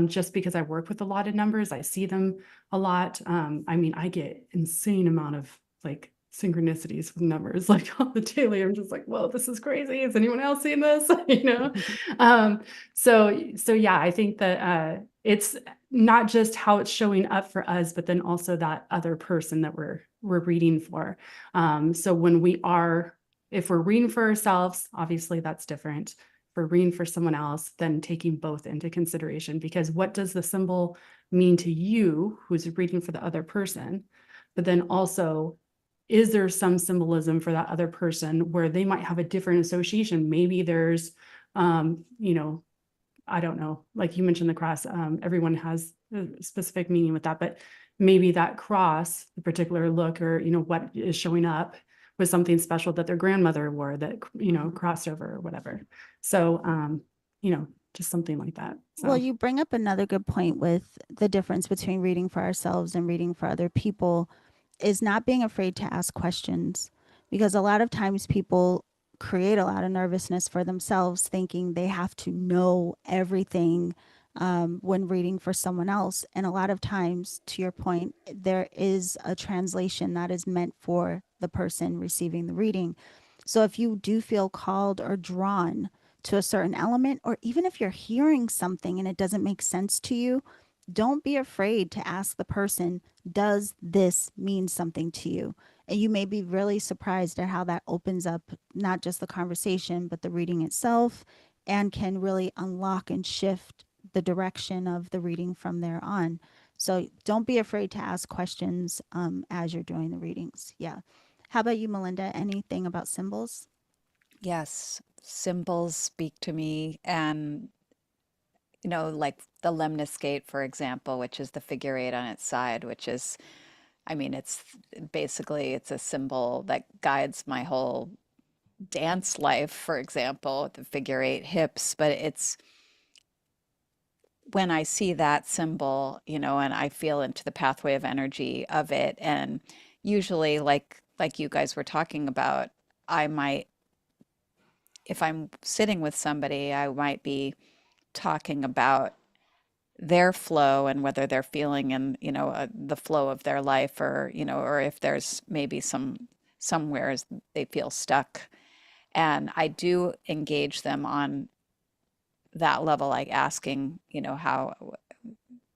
Just because I work with a lot of numbers, I see them a lot. I mean, I get insane amount of like synchronicities with numbers like on the daily. I'm just like, whoa, this is crazy. Has anyone else seen this? You know? So yeah, I think that it's not just how it's showing up for us, but then also that other person that we're reading for. So when if we're reading for ourselves, obviously that's different. If we're reading for someone else, then taking both into consideration, because what does the symbol mean to you who's reading for the other person? But then also, is there some symbolism for that other person where they might have a different association? Maybe there's, I don't know, like you mentioned the cross, everyone has a specific meaning with that, but maybe that cross, the particular look or, what is showing up was something special that their grandmother wore that, crossed over or whatever. So, just something like that. Well, So, you bring up another good point with the difference between reading for ourselves and reading for other people is not being afraid to ask questions, because a lot of times people create a lot of nervousness for themselves thinking they have to know everything when reading for someone else. And a lot of times, to your point, there is a translation that is meant for the person receiving the reading. So if you do feel called or drawn to a certain element, or even if you're hearing something and it doesn't make sense to you, don't be afraid to ask the person, does this mean something to you? And you may be really surprised at how that opens up not just the conversation, but the reading itself, and can really unlock and shift the direction of the reading from there on. So don't be afraid to ask questions as you're doing the readings. Yeah. How about you, Melinda? Anything about symbols? Yes, symbols speak to me. And, like the lemniscate, for example, which is the figure eight on its side, which is, I mean, it's basically it's a symbol that guides my whole dance life, for example, the figure eight hips. But it's when I see that symbol, and I feel into the pathway of energy of it, and usually like you guys were talking about, I might, if I'm sitting with somebody, I might be talking about their flow and whether they're feeling in, the flow of their life, or, or if there's maybe somewhere they feel stuck. And I do engage them on that level, like asking,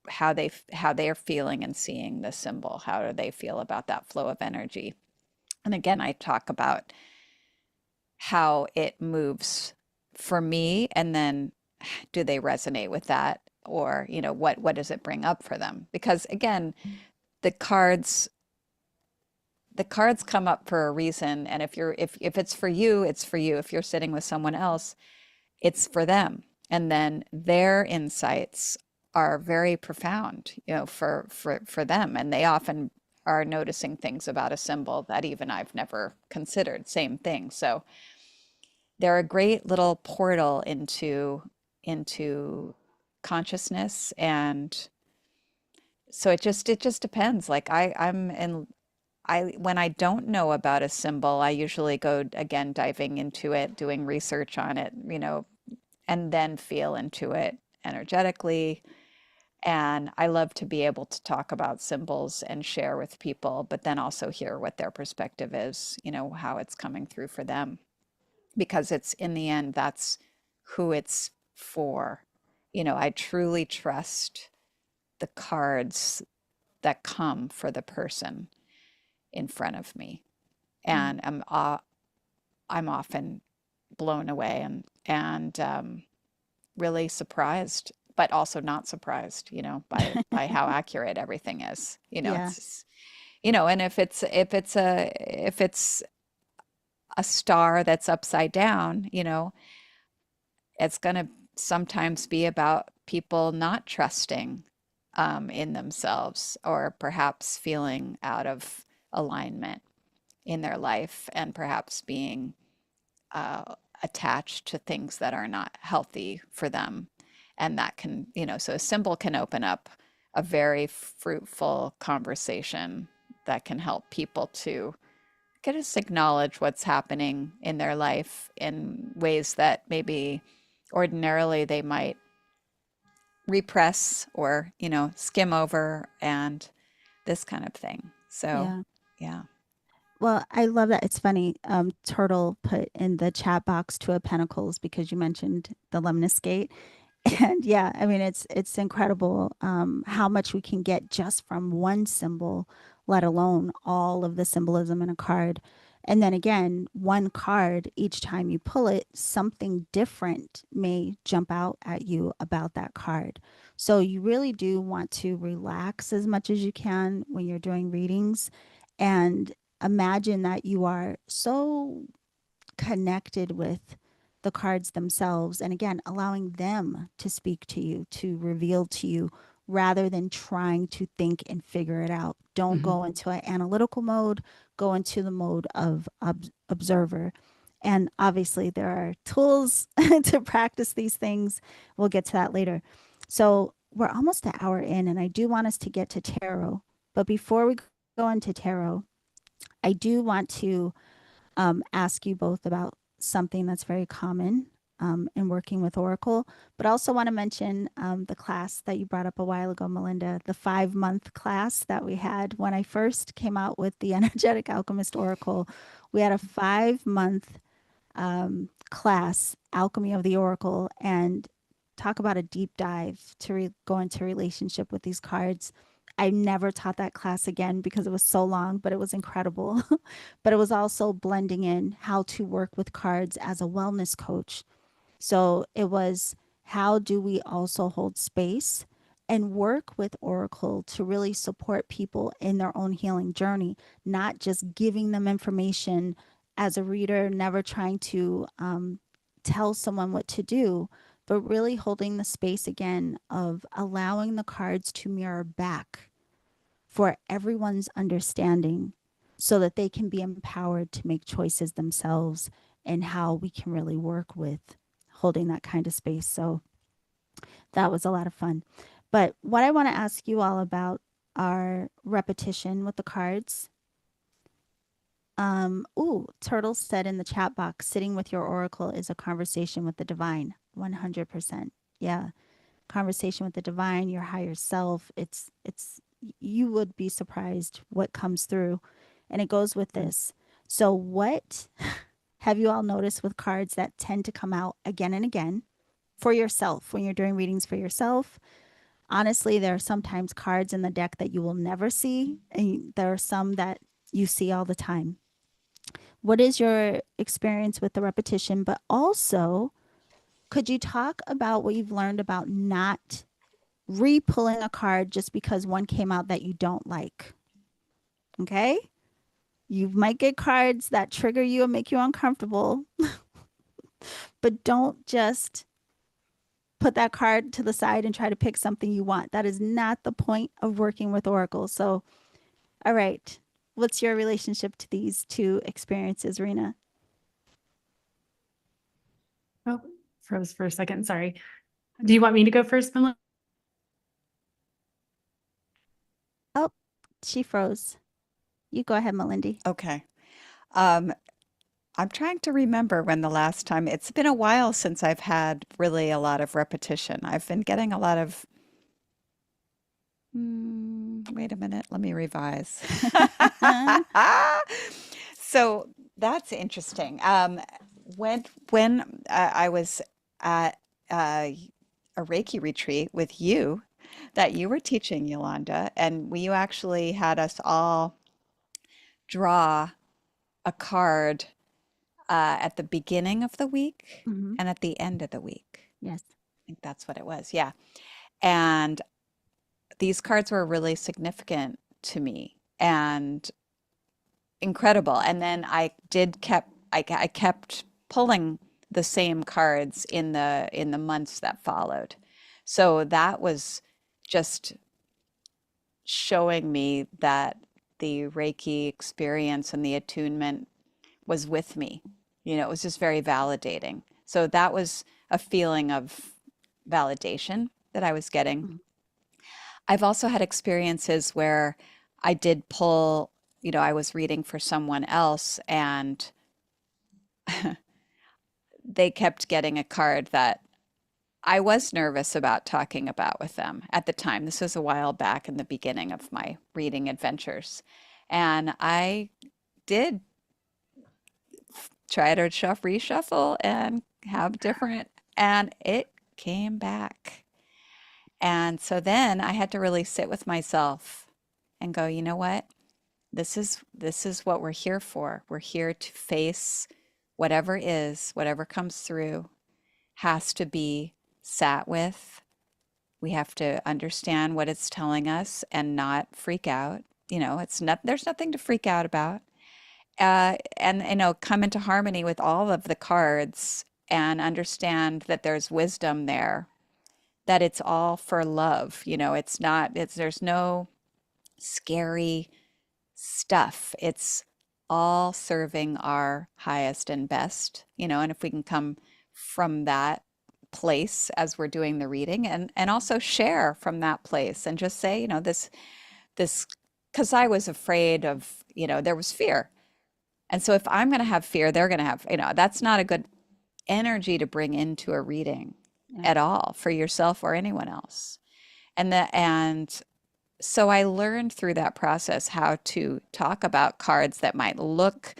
how they are feeling and seeing the symbol. How do they feel about that flow of energy? And again, I talk about how it moves for me, and then do they resonate with that, or what does it bring up for them? Because again, the cards the cards come up for a reason, and if it's for you, it's for you. If you're sitting with someone else, it's for them. And then their insights are very profound, for them. And they often are noticing things about a symbol that even I've never considered. Same thing. So they're a great little portal into consciousness. And so it just depends. Like I when I don't know about a symbol, I usually go again diving into it, doing research on it, and then feel into it energetically. And I love to be able to talk about symbols and share with people, but then also hear what their perspective is, how it's coming through for them. Because it's in the end, that's who it's for. I truly trust the cards that come for the person in front of me. Mm. And I'm often blown away and really surprised, but also not surprised, by how accurate everything is. Yeah. It's and if it's a star that's upside down, it's going to sometimes be about people not trusting in themselves, or perhaps feeling out of alignment in their life, and perhaps being uh, attached to things that are not healthy for them. And that can, so a symbol can open up a very fruitful conversation that can help people to just acknowledge what's happening in their life in ways that maybe ordinarily they might repress, or, skim over, and this kind of thing. So, Yeah. yeah. Well, I love that. It's funny. Turtle put in the chat box Two of Pentacles because you mentioned the Lemnis Gate. And yeah, I mean it's incredible how much we can get just from one symbol, let alone all of the symbolism in a card. And then again, one card, each time you pull it, something different may jump out at you about that card. So you really do want to relax as much as you can when you're doing readings and imagine that you are so connected with the cards themselves. And again, allowing them to speak to you, to reveal to you, rather than trying to think and figure it out. Don't Mhm. go into an analytical mode, go into the mode of observer. And obviously, there are tools to practice these things. We'll get to that later. So, we're almost an hour in, and I do want us to get to tarot. But before we go into tarot, I do want to ask you both about something that's very common in working with Oracle, but also want to mention the class that you brought up a while ago, Melinda, the 5 month class that we had when I first came out with the Energetic Alchemist Oracle. We had a 5 month class, Alchemy of the Oracle, and talk about a deep dive to go into relationship with these cards. I never taught that class again because it was so long, but it was incredible. But it was also blending in how to work with cards as a wellness coach. So it was how do we also hold space and work with Oracle to really support people in their own healing journey, not just giving them information as a reader, never trying to tell someone what to do, but really holding the space again of allowing the cards to mirror back for everyone's understanding so that they can be empowered to make choices themselves and how we can really work with holding that kind of space. So that was a lot of fun. But what I want to ask you all about are repetition with the cards. Turtle said in the chat box, sitting with your oracle is a conversation with the divine. 100%. Yeah. Conversation with the divine, your higher self. It's you would be surprised what comes through. And it goes with this. So what have you all noticed with cards that tend to come out again and again for yourself when you're doing readings for yourself? Honestly, there are sometimes cards in the deck that you will never see, and there are some that you see all the time. What is your experience with the repetition? But also, could you talk about what you've learned about not re-pulling a card just because one came out that you don't like? Okay? You might get cards that trigger you and make you uncomfortable, but don't just put that card to the side and try to pick something you want. That is not the point of working with Oracle. So, all right. What's your relationship to these two experiences, Rena? Oh, froze for a second. Sorry. Do you want me to go first, Melinda? Oh, she froze. You go ahead, Melindy. Okay. Um, I'm trying to remember when the last time, it's been a while since I've had really a lot of repetition. I've been getting a lot of, wait a minute, let me revise. So that's interesting. When I was at uh, a Reiki retreat with you that you were teaching, Yolanda, and you actually had us all draw a card at the beginning of the week Hmm. and at the end of the week. Yes. I think that's what it was. Yeah. And these cards were really significant to me and incredible. And then I kept pulling the same cards in the months that followed. So that was just showing me that the Reiki experience and the attunement was with me. It was just very validating. So that was a feeling of validation that I was getting. Mm-hmm. I've also had experiences where I did pull, I was reading for someone else and they kept getting a card that I was nervous about talking about with them at the time. This was a while back in the beginning of my reading adventures. And I did try to reshuffle and have different, and it came back. And so then I had to really sit with myself and go, you know what? This is what we're here for. We're here to face whatever is, whatever comes through, has to be sat with. We have to understand what it's telling us and not freak out. It's not, there's nothing to freak out about. And come into harmony with all of the cards and understand that there's wisdom there, that it's all for love. It's not, there's no scary stuff. It's all serving our highest and best, and if we can come from that place as we're doing the reading, and also share from that place and just say, this, because I was afraid of, there was fear. And so if I'm going to have fear, they're going to have, that's not a good energy to bring into a reading at all for yourself or anyone else. And so I learned through that process how to talk about cards that might look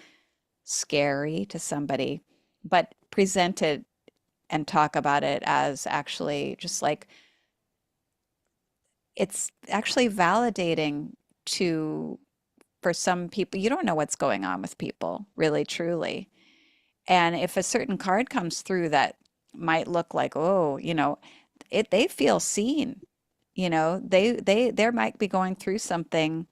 scary to somebody, but present it and talk about it as actually just like, it's actually validating to, for some people, you don't know what's going on with people, really, truly. And if a certain card comes through that might look like, oh, they feel seen. They might be going through something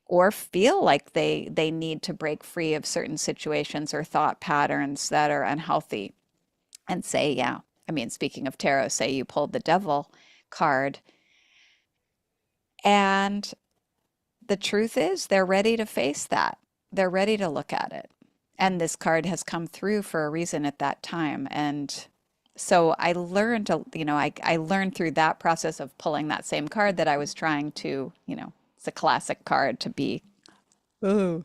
or feel like they need to break free of certain situations or thought patterns that are unhealthy. And say, yeah, I mean, speaking of tarot, say you pulled the devil card, and the truth is they're ready to face that. They're ready to look at it. And this card has come through for a reason at that time. And so I learned I learned through that process of pulling that same card that I was trying to, it's a classic card to be, ooh,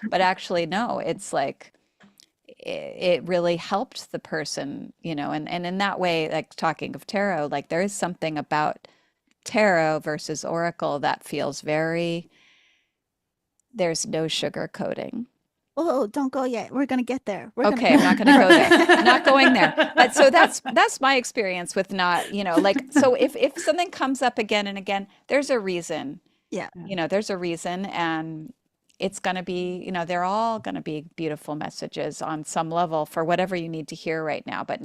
but actually, no, it's like, it really helped the person, and in that way, like talking of tarot, like there is something about tarot versus oracle that feels very, there's no sugar coating. Oh, don't go yet. We're gonna get there. We're gonna Okay, go I'm not going to go there. I'm not going there. But so that's my experience with not, like, so if something comes up again and again, there's a reason. Yeah. There's a reason, and it's going to be, they're all going to be beautiful messages on some level for whatever you need to hear right now. But,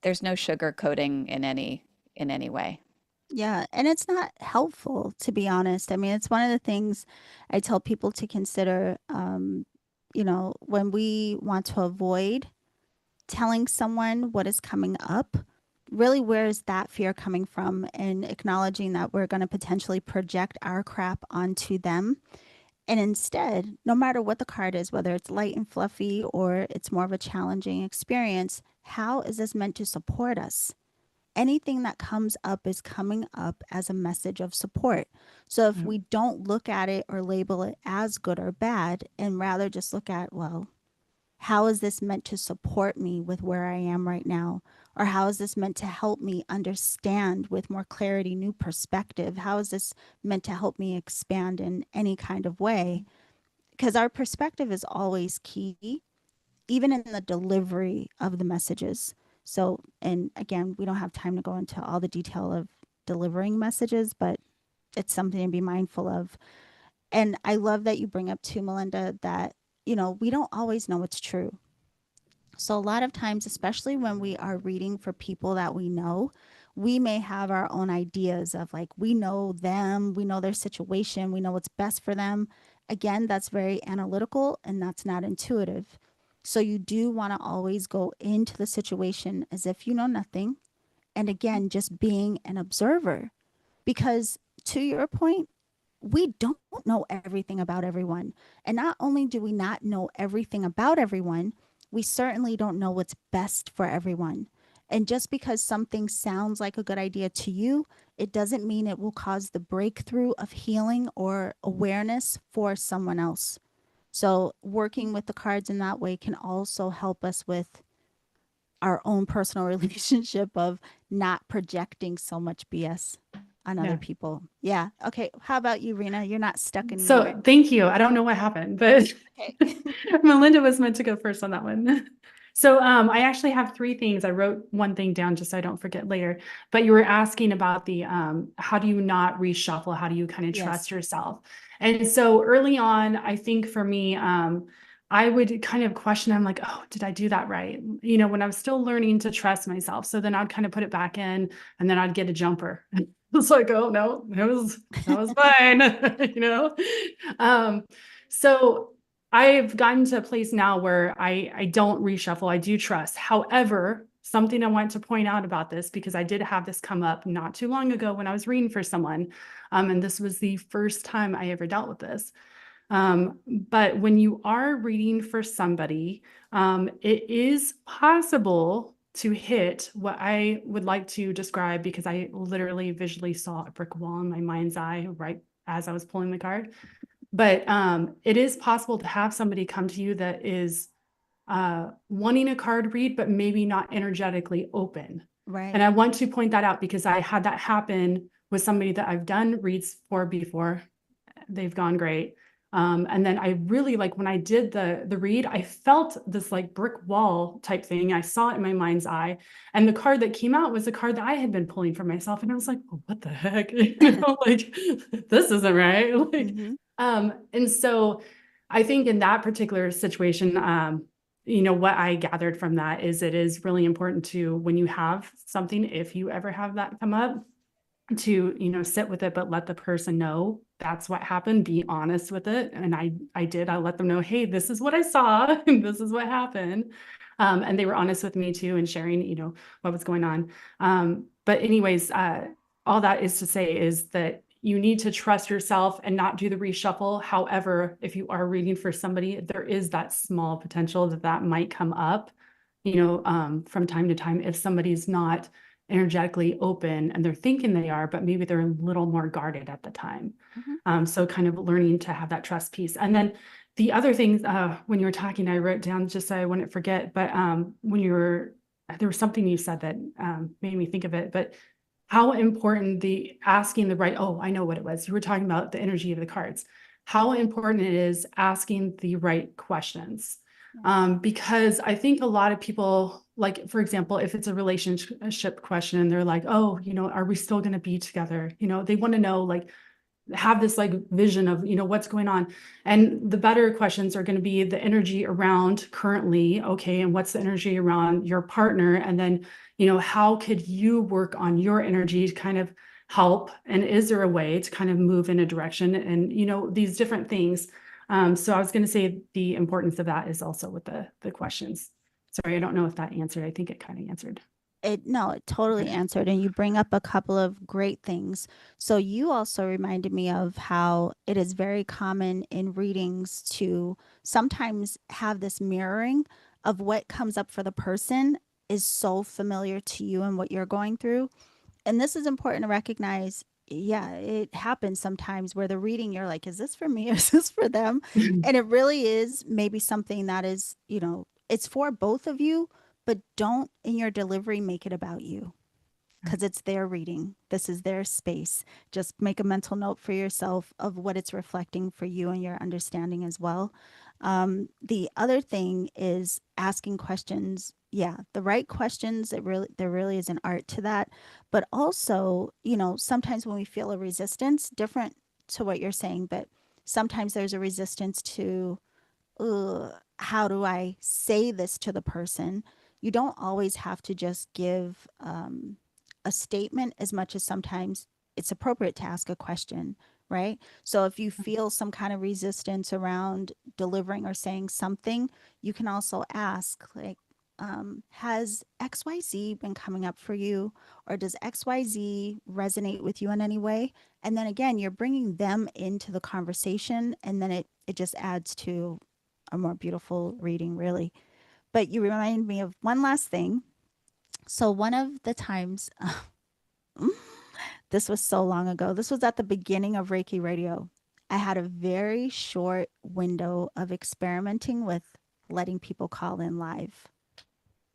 there's no sugar coating in any way. Yeah, and it's not helpful, to be honest. I mean, it's one of the things I tell people to consider, when we want to avoid telling someone what is coming up, really, where is that fear coming from? And acknowledging that we're going to potentially project our crap onto them. And instead, no matter what the card is, whether it's light and fluffy or it's more of a challenging experience, how is this meant to support us? Anything that comes up is coming up as a message of support. So if we don't look at it or label it as good or bad, and rather just look at, well, how is this meant to support me with where I am right now? Or how is this meant to help me understand with more clarity, new perspective? How is this meant to help me expand in any kind of way? Because our perspective is always key, even in the delivery of the messages. So, and again, we don't have time to go into all the detail of delivering messages, but it's something to be mindful of. And I love that you bring up too, Melinda, that, we don't always know what's true. So, a lot of times, especially when we are reading for people that we know, we may have our own ideas of like, we know them, we know their situation, we know what's best for them. Again, that's very analytical and that's not intuitive. So, you do want to always go into the situation as if you know nothing. And again, just being an observer. Because to your point, we don't know everything about everyone. And not only do we not know everything about everyone, we certainly don't know what's best for everyone. And just because something sounds like a good idea to you, it doesn't mean it will cause the breakthrough of healing or awareness for someone else. So, working with the cards in that way can also help us with our own personal relationship of not projecting so much BS on other Yeah. people. Yeah. Okay. How about you, Rena? You're not stuck anymore. So thank you. I don't know what happened, but Okay. Melinda was meant to go first on that one. So I actually have three things. I wrote one thing down just so I don't forget later. But you were asking about the how do you not reshuffle? How do you kind of Yes. trust yourself? And so early on, I think for me, I would kind of question, I'm like, oh, did I do that right? You know, when I was still learning to trust myself. So then I'd kind of put it back in and then I'd get a jumper. It's like, oh no, that was fine, you know. Um, so I've gotten to a place now where I don't reshuffle. I do trust. However, something I want to point out about this, because I did have this come up not too long ago when I was reading for someone, and this was the first time I ever dealt with this. But when you are reading for somebody, it is possible to hit what I would like to describe, because I literally visually saw a brick wall in my mind's eye right as I was pulling the card. But it is possible to have somebody come to you that is wanting a card read, but maybe not energetically open. And Right. I want to point that out because I had that happen with somebody that I've done reads for before. They've gone great. And then I really like when I did the read, I felt this like brick wall type thing. I saw it in my mind's eye. And the card that came out was the card that I had been pulling for myself. And I was like, oh, what the heck? You know, like this isn't right. Like, Mm-hmm. and so I think in that particular situation, you know, what I gathered from that is it is really important to, when you have something, if you ever have that come up, to, you know, sit with it, but let the person know that's what happened. Be honest with it. And I did. I let them know, hey, this is what I saw, and this is what happened. And they were honest with me too, and sharing, you know, what was going on. But anyways, all that is to say is that you need to trust yourself and not do the reshuffle. However, if you are reading for somebody, there is that small potential that that might come up, you know, from time to time if somebody's not energetically open and they're thinking they are, but maybe they're a little more guarded at the time. Mm-hmm. So kind of learning to have that trust piece. And then the other things, when you were talking, I wrote down just so I wouldn't forget, but when you were, there was something you said that made me think of it, but how important the asking the right, oh, I know what it was. You were talking about the energy of the cards, how important it is asking the right questions. Yes. Because I think a lot of people, like, for example, if it's a relationship question, they're like, oh, you know, are we still going to be together? You know, they want to know, like, have this like vision of, you know, what's going on. And the better questions are going to be the energy around currently. Okay. And what's the energy around your partner? And then, you know, how could you work on your energy to kind of help? And is there a way to kind of move in a direction and, you know, these different things. So I was going to say the importance of that is also with the questions. Sorry, I don't know if that answered. I think it kind of answered. It totally Okay. answered. And you bring up a couple of great things. So you also reminded me of how it is very common in readings to sometimes have this mirroring of what comes up for the person is so familiar to you and what you're going through. And this is important to recognize. Yeah, it happens sometimes where the reading, you're like, is this for me or is this for them? And it really is maybe something that is, you know, it's for both of you, but don't in your delivery make it about you because it's their reading. This is their space. Just make a mental note for yourself of what it's reflecting for you and your understanding as well. The other thing is asking questions. Yeah, the right questions. There really is an art to that. But also, you know, sometimes when we feel a resistance, different to what you're saying, but sometimes there's a resistance to how do I say this to the person? You don't always have to just give a statement as much as sometimes it's appropriate to ask a question, right? So if you feel some kind of resistance around delivering or saying something, you can also ask, like, has XYZ been coming up for you? Or does XYZ resonate with you in any way? And then again, you're bringing them into the conversation, and then it just adds to a more beautiful reading, really. But you remind me of one last thing. So, one of the times, this was so long ago, this was at the beginning of Reiki Radio. I had a very short window of experimenting with letting people call in live.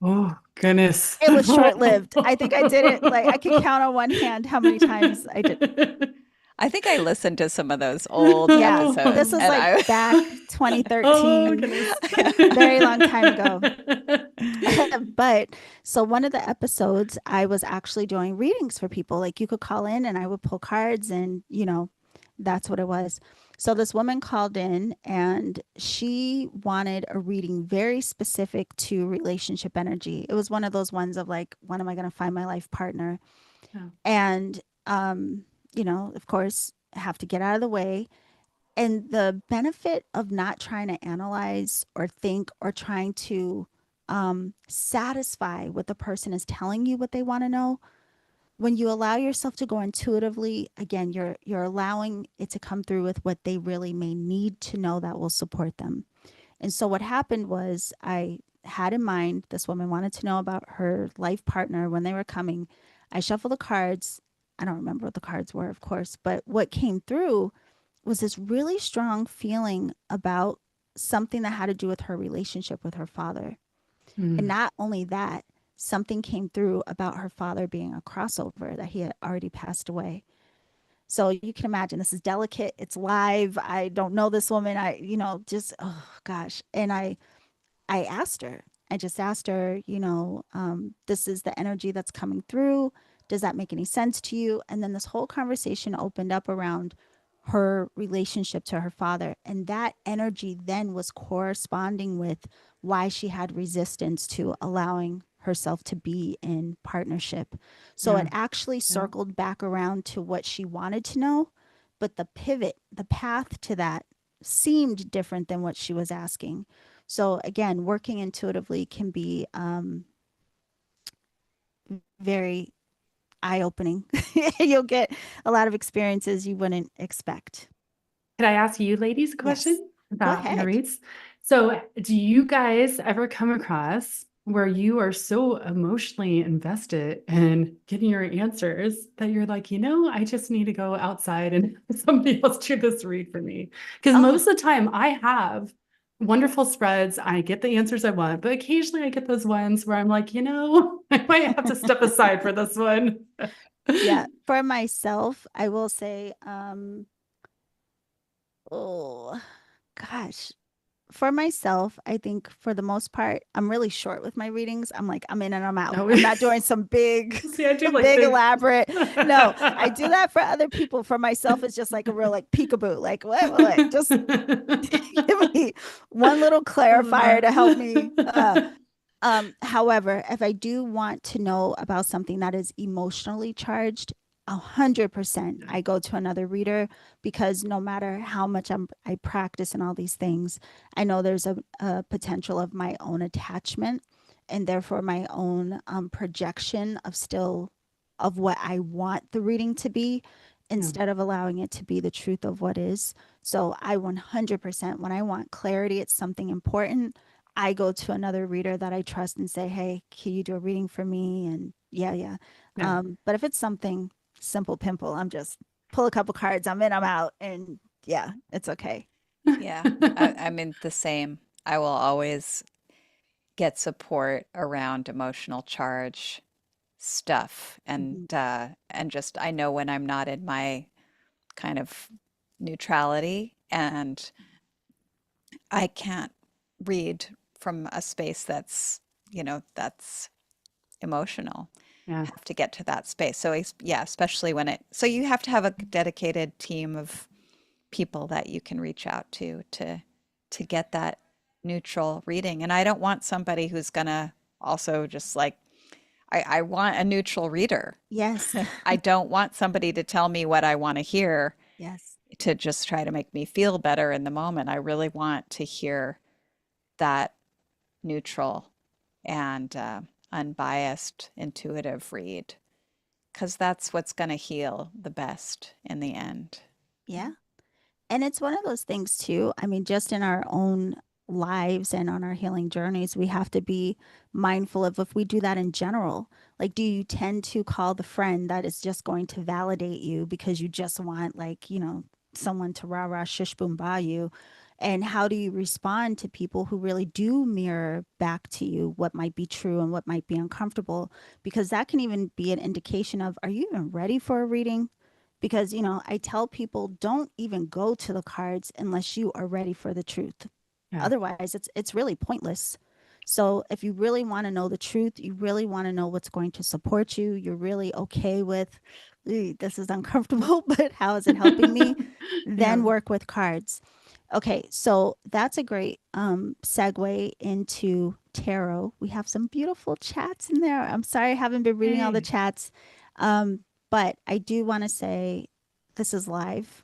Oh, goodness. It was short-lived. I think I did it like I could count on one hand how many times I did. I think I listened to some of those old Yeah, this episodes was and like I back Oh, 2013, goodness. very long time ago. But so one of the episodes, I was actually doing readings for people. Like you could call in and I would pull cards and, that's what it was. So this woman called in and she wanted a reading very specific to relationship energy. It was one of those ones of like, when am I going to find my life partner? Yeah. And, of course, have to get out of the way. And the benefit of not trying to analyze or think or trying to satisfy what the person is telling you what they want to know, when you allow yourself to go intuitively, again, you're allowing it to come through with what they really may need to know that will support them. And so what happened was I had in mind this woman wanted to know about her life partner when they were coming. I shuffled the cards. I don't remember what the cards were, of course, but what came through was this really strong feeling about something that had to do with her relationship with her father. And Mm. not only that, something came through about her father being a crossover, that he had already passed away. So you can imagine this is delicate. It's live. I don't know this woman. Just, oh gosh. And I asked her, I just asked her, this is the energy that's coming through. Does that make any sense to you? And then this whole conversation opened up around her relationship to her father. And that energy then was corresponding with why she had resistance to allowing herself to be in partnership. So Yeah. it actually Yeah. circled back around to what she wanted to know, but the pivot, the path to that seemed different than what she was asking. So again, working intuitively can be very eye-opening. You'll get a lot of experiences you wouldn't expect. Could I ask you ladies a Yes, question go about your ahead. reads? So, do you guys ever come across where you are so emotionally invested in getting your answers that you're like, I just need to go outside and somebody else do this read for me? Because most Oh, of the time I have wonderful spreads. I get the answers I want, but occasionally I get those ones where I'm like, I might have to step aside for this one. yeah. For myself, I will say, oh gosh, for myself, I think for the most part, I'm really short with my readings. I'm like, I'm in and I'm out. No. I'm not doing some big, See, I do like big big. elaborate. No, I do that for other people. For myself, it's just like a real like peekaboo. Like, what? Just give me one little I love clarifier to help me. that. However, if I do want to know about something that is emotionally charged, 100% Yeah. I go to another reader, because no matter how much I practice and all these things, I know there's a potential of my own attachment and therefore my own projection of still of what I want the reading to be, Yeah. instead of allowing it to be the truth of what is. So I 100%, when I want clarity, it's something important, I go to another reader that I trust and say, "Hey, can you do a reading for me?" And yeah, yeah. Yeah. But if it's something simple, pimple, I'm just pull a couple cards, I'm in, I'm out, and yeah, it's okay. Yeah, I mean the same. I will always get support around emotional charge stuff Mhm. and just I know when I'm not in my kind of neutrality and I can't read from a space that's emotional. Yeah. Have to get to that space. So yeah, especially when so you have to have a dedicated team of people that you can reach out to get that neutral reading. And I don't want somebody who's gonna also just like I want a neutral reader. Yes, I don't want somebody to tell me what I want to hear yes, to just try to make me feel better in the moment. I really want to hear that neutral and unbiased intuitive read because that's what's going to heal the best in the end. yeah. And it's one of those things too. I mean, just in our own lives and on our healing journeys, we have to be mindful of if we do that in general. Like, do you tend to call the friend that is just going to validate you because you just want, like, someone to rah rah shush boom bah you? And how do you respond to people who really do mirror back to you what might be true and what might be uncomfortable? Because that can even be an indication of, are you even ready for a reading? Because, I tell people, don't even go to the cards unless you are ready for the truth. Yeah. Otherwise, it's really pointless. So if you really want to know the truth, you really want to know what's going to support you, you're really okay with, this is uncomfortable, but how is it helping me? Yeah. Then work with cards. Okay, so that's a great segue into tarot. We have some beautiful chats in there. I'm sorry I haven't been reading all the Hey. chats, but I do want to say this is live.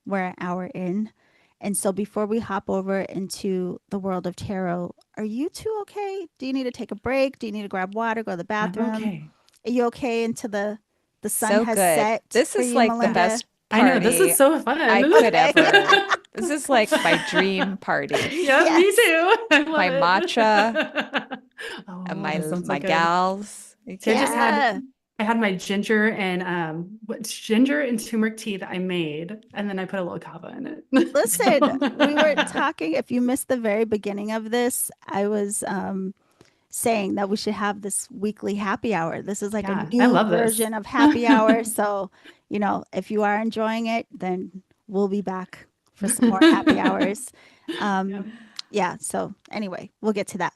We're an hour in. And so before we hop over into the world of tarot, are you two okay? Do you need to take a break? Do you need to grab water, go to the I'm bathroom? okay. Are you okay until the sun So has good. set This for is you, like the Melinda? best I know, this party is so fun. I could Okay. ever. This is like my dream party. Yeah, me Yes. too. I love My matcha it. and Oh, my that sounds so my good. gals. So Okay. Yeah. I had my ginger and ginger and turmeric tea that I made, and then I put a little kava in it. Listen, we were So talking, if you missed the very beginning of this, I was saying that we should have this weekly happy hour. This is like a yeah, I new love this. version of happy hour. So, if you are enjoying it, then we'll be back for some more happy hours. Yeah. Yeah. So, anyway, we'll get to that.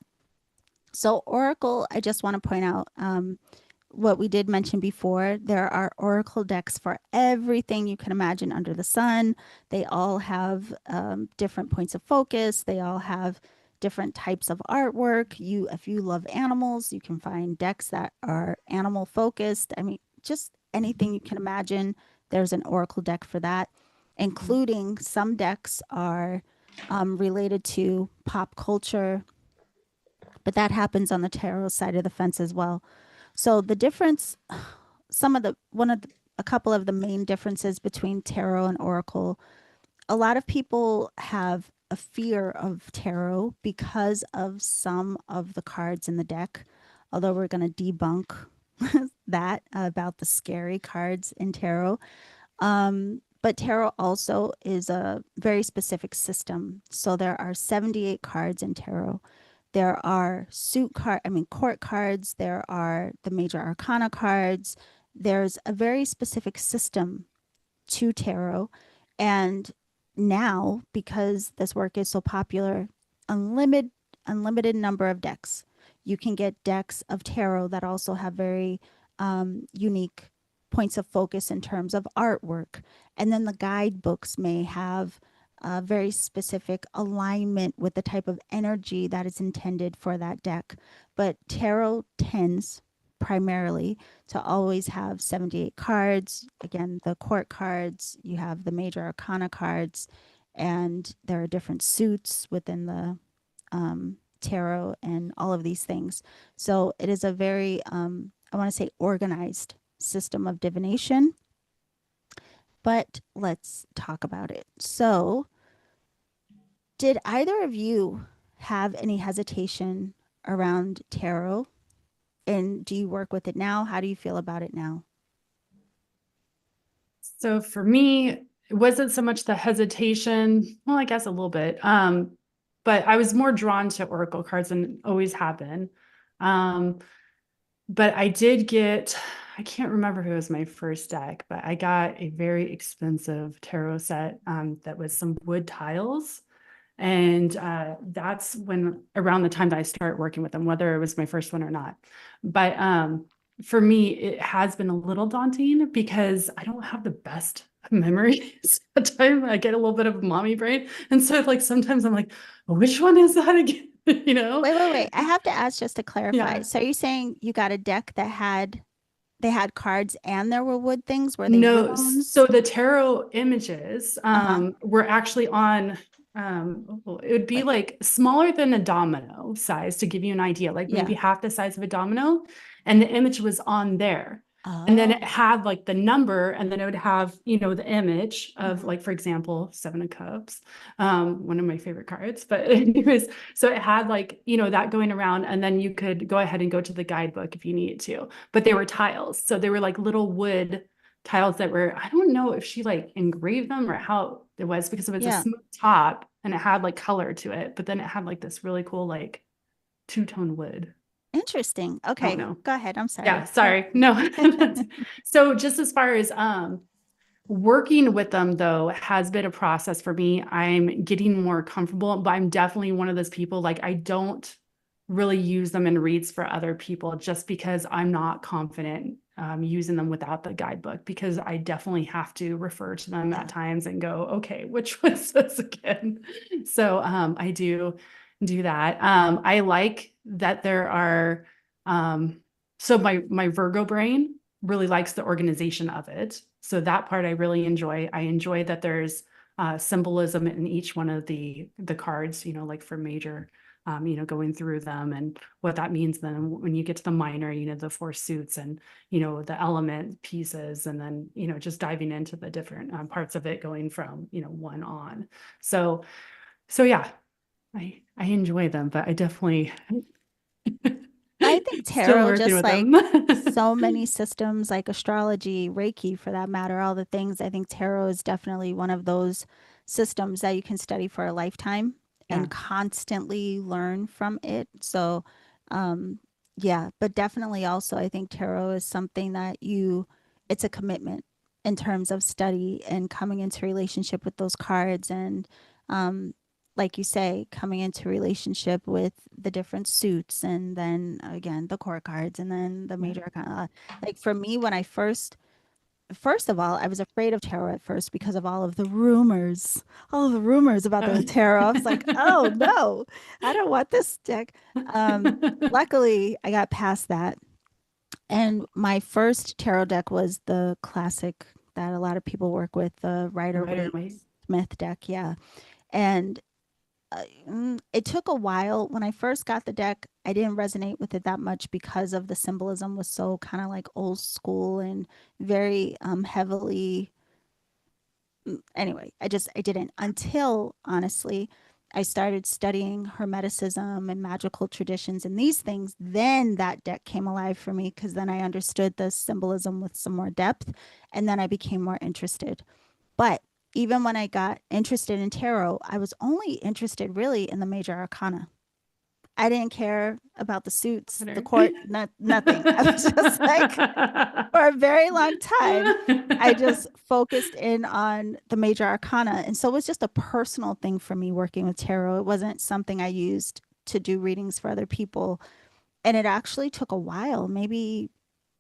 So, Oracle, I just want to point out what we did mention before. There are Oracle decks for everything you can imagine under the sun. They all have different points of focus. They all have different types of artwork. If you love animals, you can find decks that are animal focused. I mean, just anything you can imagine, there's an Oracle deck for that, including some decks are related to pop culture, but that happens on the tarot side of the fence as well. So the difference, some of the one of the, a couple of the main differences between tarot and oracle, a lot of people have a fear of tarot because of some of the cards in the deck. Although we're going to debunk that about the scary cards in tarot. But tarot also is a very specific system. So there are 78 cards in tarot. There are court cards. There are the major arcana cards. There's a very specific system to tarot. And now, because this work is so popular, unlimited number of decks. You can get decks of tarot that also have very unique points of focus in terms of artwork. And then the guidebooks may have a very specific alignment with the type of energy that is intended for that deck. But tarot tends primarily to always have 78 cards. Again, the court cards, you have the major arcana cards, and there are different suits within the tarot and all of these things. So it is a very, I want to say, organized system of divination. But let's talk about it. So, did either of you have any hesitation around tarot? And do you work with it now? How do you feel about it now? So for me, it wasn't so much the hesitation. Well, I guess a little bit. But I was more drawn to oracle cards and always have been. But I did get, I can't remember who was my first deck, but I got a very expensive tarot set that was some wood tiles. And that's when around the time that I started working with them, whether it was my first one or not. But for me, it has been a little daunting because I don't have the best memories. At time I get a little bit of mommy brain. And so like sometimes I'm like, which one is that again? Wait. I have to ask just to clarify. Yeah. So are you saying you got a deck that they had cards and there were wood things? Were they No, runes? so the tarot images Uh-huh. were actually on it would be Like, like smaller than a domino size to give you an idea, like maybe yeah. half the size of a domino, and the image was on there. And then it Oh. had like the number, and then it would have, the image of Mhm. like, for example, Seven of Cups, one of my favorite cards. But anyways, so it had like, that going around, and then you could go ahead and go to the guidebook if you needed to. But they were tiles. So they were like little wood tiles that were, I don't know if she like engraved them or how it was, because it was a Yeah. smooth top and it had like color to it, but then it had like this really cool like two-tone wood. Interesting. I don't Okay, know. go ahead. I'm Yeah, sorry. Yeah. sorry. No. So just as far as working with them, though, has been a process for me. I'm getting more comfortable, but I'm definitely one of those people, like, I don't really use them in reads for other people just because I'm not confident using them without the guidebook, because I definitely have to refer to them Yeah. at times and go, okay, which was this again? So I do that. I like that there are, so my Virgo brain really likes the organization of it. So that part I really enjoy. I enjoy that there's symbolism in each one of the cards, like for major, going through them and what that means. Then when you get to the minor, the four suits and, the element pieces, and then, just diving into the different parts of it going from, one on. So yeah, I enjoy them, but I definitely I think still tarot, working just with like them. so many systems, like astrology, Reiki for that matter, all the things, I think tarot is definitely one of those systems that you can study for a lifetime Yeah. and constantly learn from it. So, um, yeah, but definitely also, I think tarot is something that it's a commitment in terms of study and coming into relationship with those cards and, um, like you say, coming into relationship with the different suits and then again the core cards and then the Yeah. major arcana. Like for me, when I first of all, I was afraid of tarot at first because of all of the rumors about the tarot. I was like, oh no, I don't want this deck. Um, Luckily, I got past that. And my first tarot deck was the classic that a lot of people work with, the The Rider writer Waite might. Smith deck. Yeah. And it took a while. When I first got the deck, I didn't resonate with it that much because of the symbolism was so kind of like old school and very heavily. Anyway, I didn't until honestly I started studying Hermeticism and magical traditions and these things. Then that deck came alive for me because then I understood the symbolism with some more depth and then I became more interested. But even when I got interested in tarot, I was only interested really in the major arcana. I didn't care about the suits, the Better. court, nothing. I was just like, for a very long time, I just focused in on the major arcana. And so it was just a personal thing for me working with tarot. It wasn't something I used to do readings for other people. And it actually took a while, maybe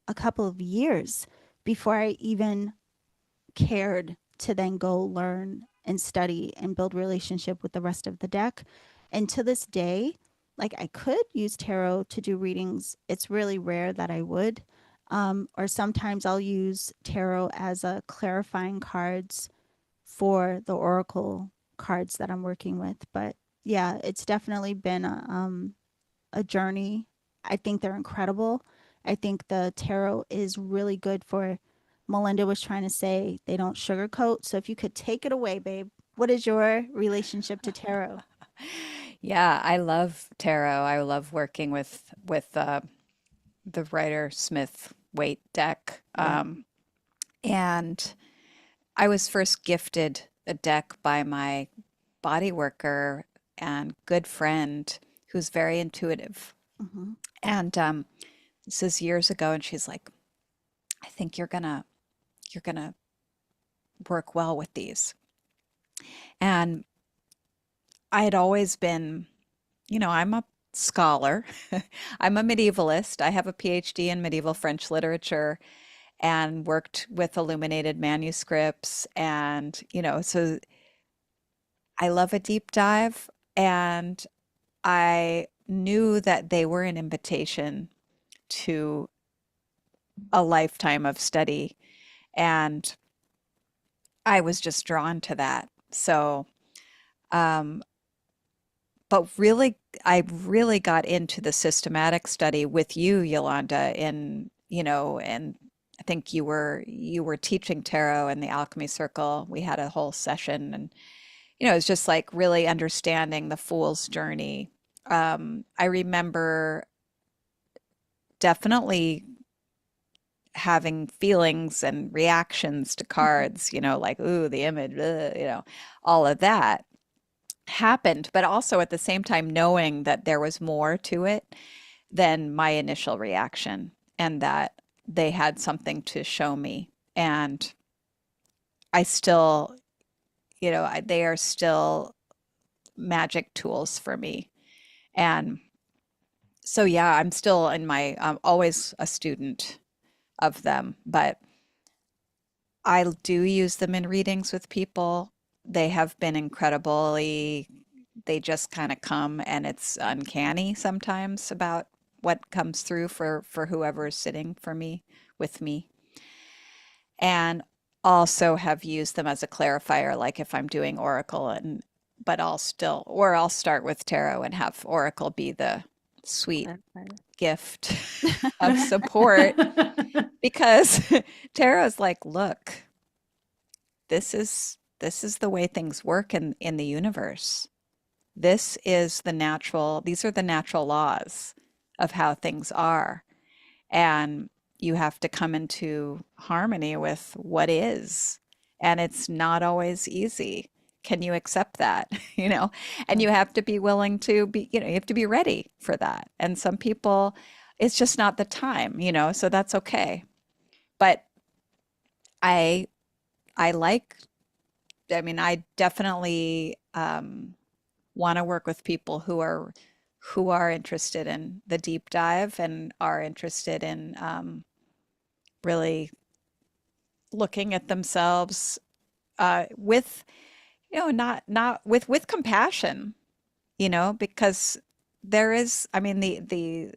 a couple of years before I even cared to then go learn and study and build relationship with the rest of the deck. And to this day, like I could use tarot to do readings. It's really rare that I would. Or sometimes I'll use tarot as a clarifying cards for the oracle cards that I'm working with. But yeah, it's definitely been a journey. I think they're incredible. I think the tarot is really good for, Melinda was trying to say, they don't sugarcoat. So if you could take it away, babe, what is your relationship to tarot? Yeah, I love tarot. I love working with the Rider Smith Waite deck. Yeah. And I was first gifted a deck by my body worker and good friend who's very intuitive. Hmm. And this is years ago, and she's like, "I think you're gonna work well with these." And I had always been, I'm a scholar. I'm a medievalist. I have a PhD in medieval French literature and worked with illuminated manuscripts. And, so I love a deep dive. And I knew that they were an invitation to a lifetime of study. And I was just drawn to that. So, um, but really, I really got into the systematic study with you, Yolanda, and I think you were teaching tarot in the alchemy circle. We had a whole session, and it's just like really understanding the fool's journey. I remember definitely having feelings and reactions to cards, like, ooh, the image, all of that happened, but also at the same time knowing that there was more to it than my initial reaction and that they had something to show me. And I still, they are still magic tools for me. And so, yeah, I'm still I'm always a student of them, but I do use them in readings with people. They have been incredibly, they just kind of come, and it's uncanny sometimes about what comes through for whoever is sitting for me with me. And also have used them as a clarifier, like if I'm doing Oracle but I'll start with tarot and have Oracle be the sweet gift of support because tarot is like, look, this is the way things work in the universe. These are the natural laws of how things are. And you have to come into harmony with what is. And it's not always easy. Can you accept that? And you have to be willing to you have to be ready for that. And some people, it's just not the time, so that's okay. But I, I like, I definitely want to work with people who are interested in the deep dive and are interested in really looking at themselves with not with compassion, because there is, the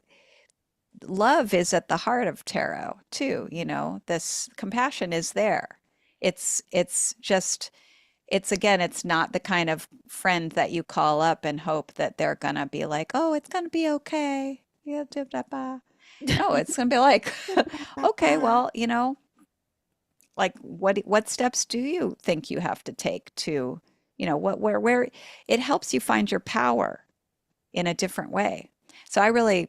love is at the heart of tarot too. This compassion is there. It's just, again, it's not the kind of friend that you call up and hope that they're gonna be like, oh, it's gonna be okay. Yeah, no, it's gonna be like, okay, well, like what steps do you think you have to take to, where it helps you find your power in a different way. So I really,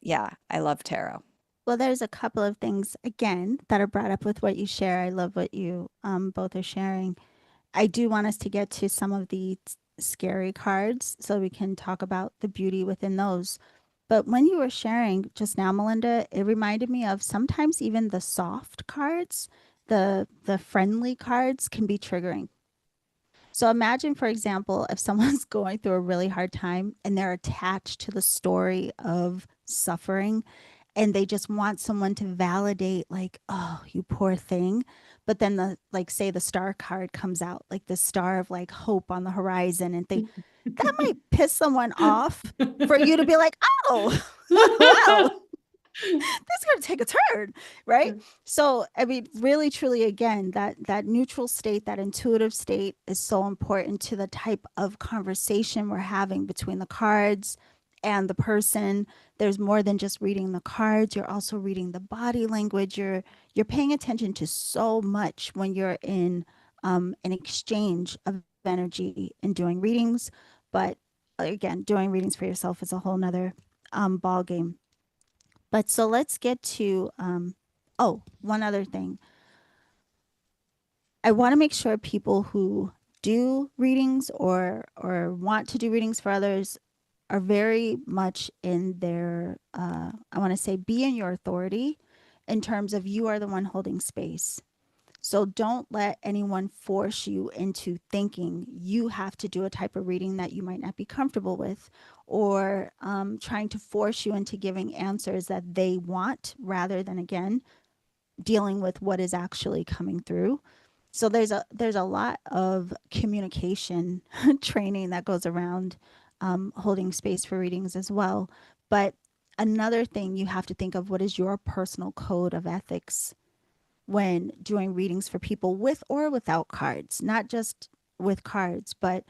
yeah, I love tarot. Well, there's a couple of things again that are brought up with what you share. I love what you both are sharing. I do want us to get to some of the scary cards so we can talk about the beauty within those. But when you were sharing just now, Melinda, it reminded me of sometimes even the soft cards, the friendly cards can be triggering. So imagine, for example, if someone's going through a really hard time and they're attached to the story of suffering and they just want someone to validate, like, oh, you poor thing. But then like, say the star card comes out, like the star of like hope on the horizon, and think that might piss someone off for you to be like, oh, well, that's going to take a turn, right? So really truly, again, that neutral state, that intuitive state is so important to the type of conversation we're having between the cards and the person. There's more than just reading the cards. You're also reading the body language. You're paying attention to so much when you're in an exchange of energy and doing readings. But again, doing readings for yourself is a whole nother ball game. But so let's get to, one other thing. I want to make sure people who do readings or want to do readings for others are very much in their, I want to say, be in your authority in terms of you are the one holding space. So don't let anyone force you into thinking you have to do a type of reading that you might not be comfortable with, or trying to force you into giving answers that they want rather than, again, dealing with what is actually coming through. So there's a lot of communication training that goes around holding space for readings as well. But another thing you have to think of, what is your personal code of ethics when doing readings for people with or without cards, not just with cards, but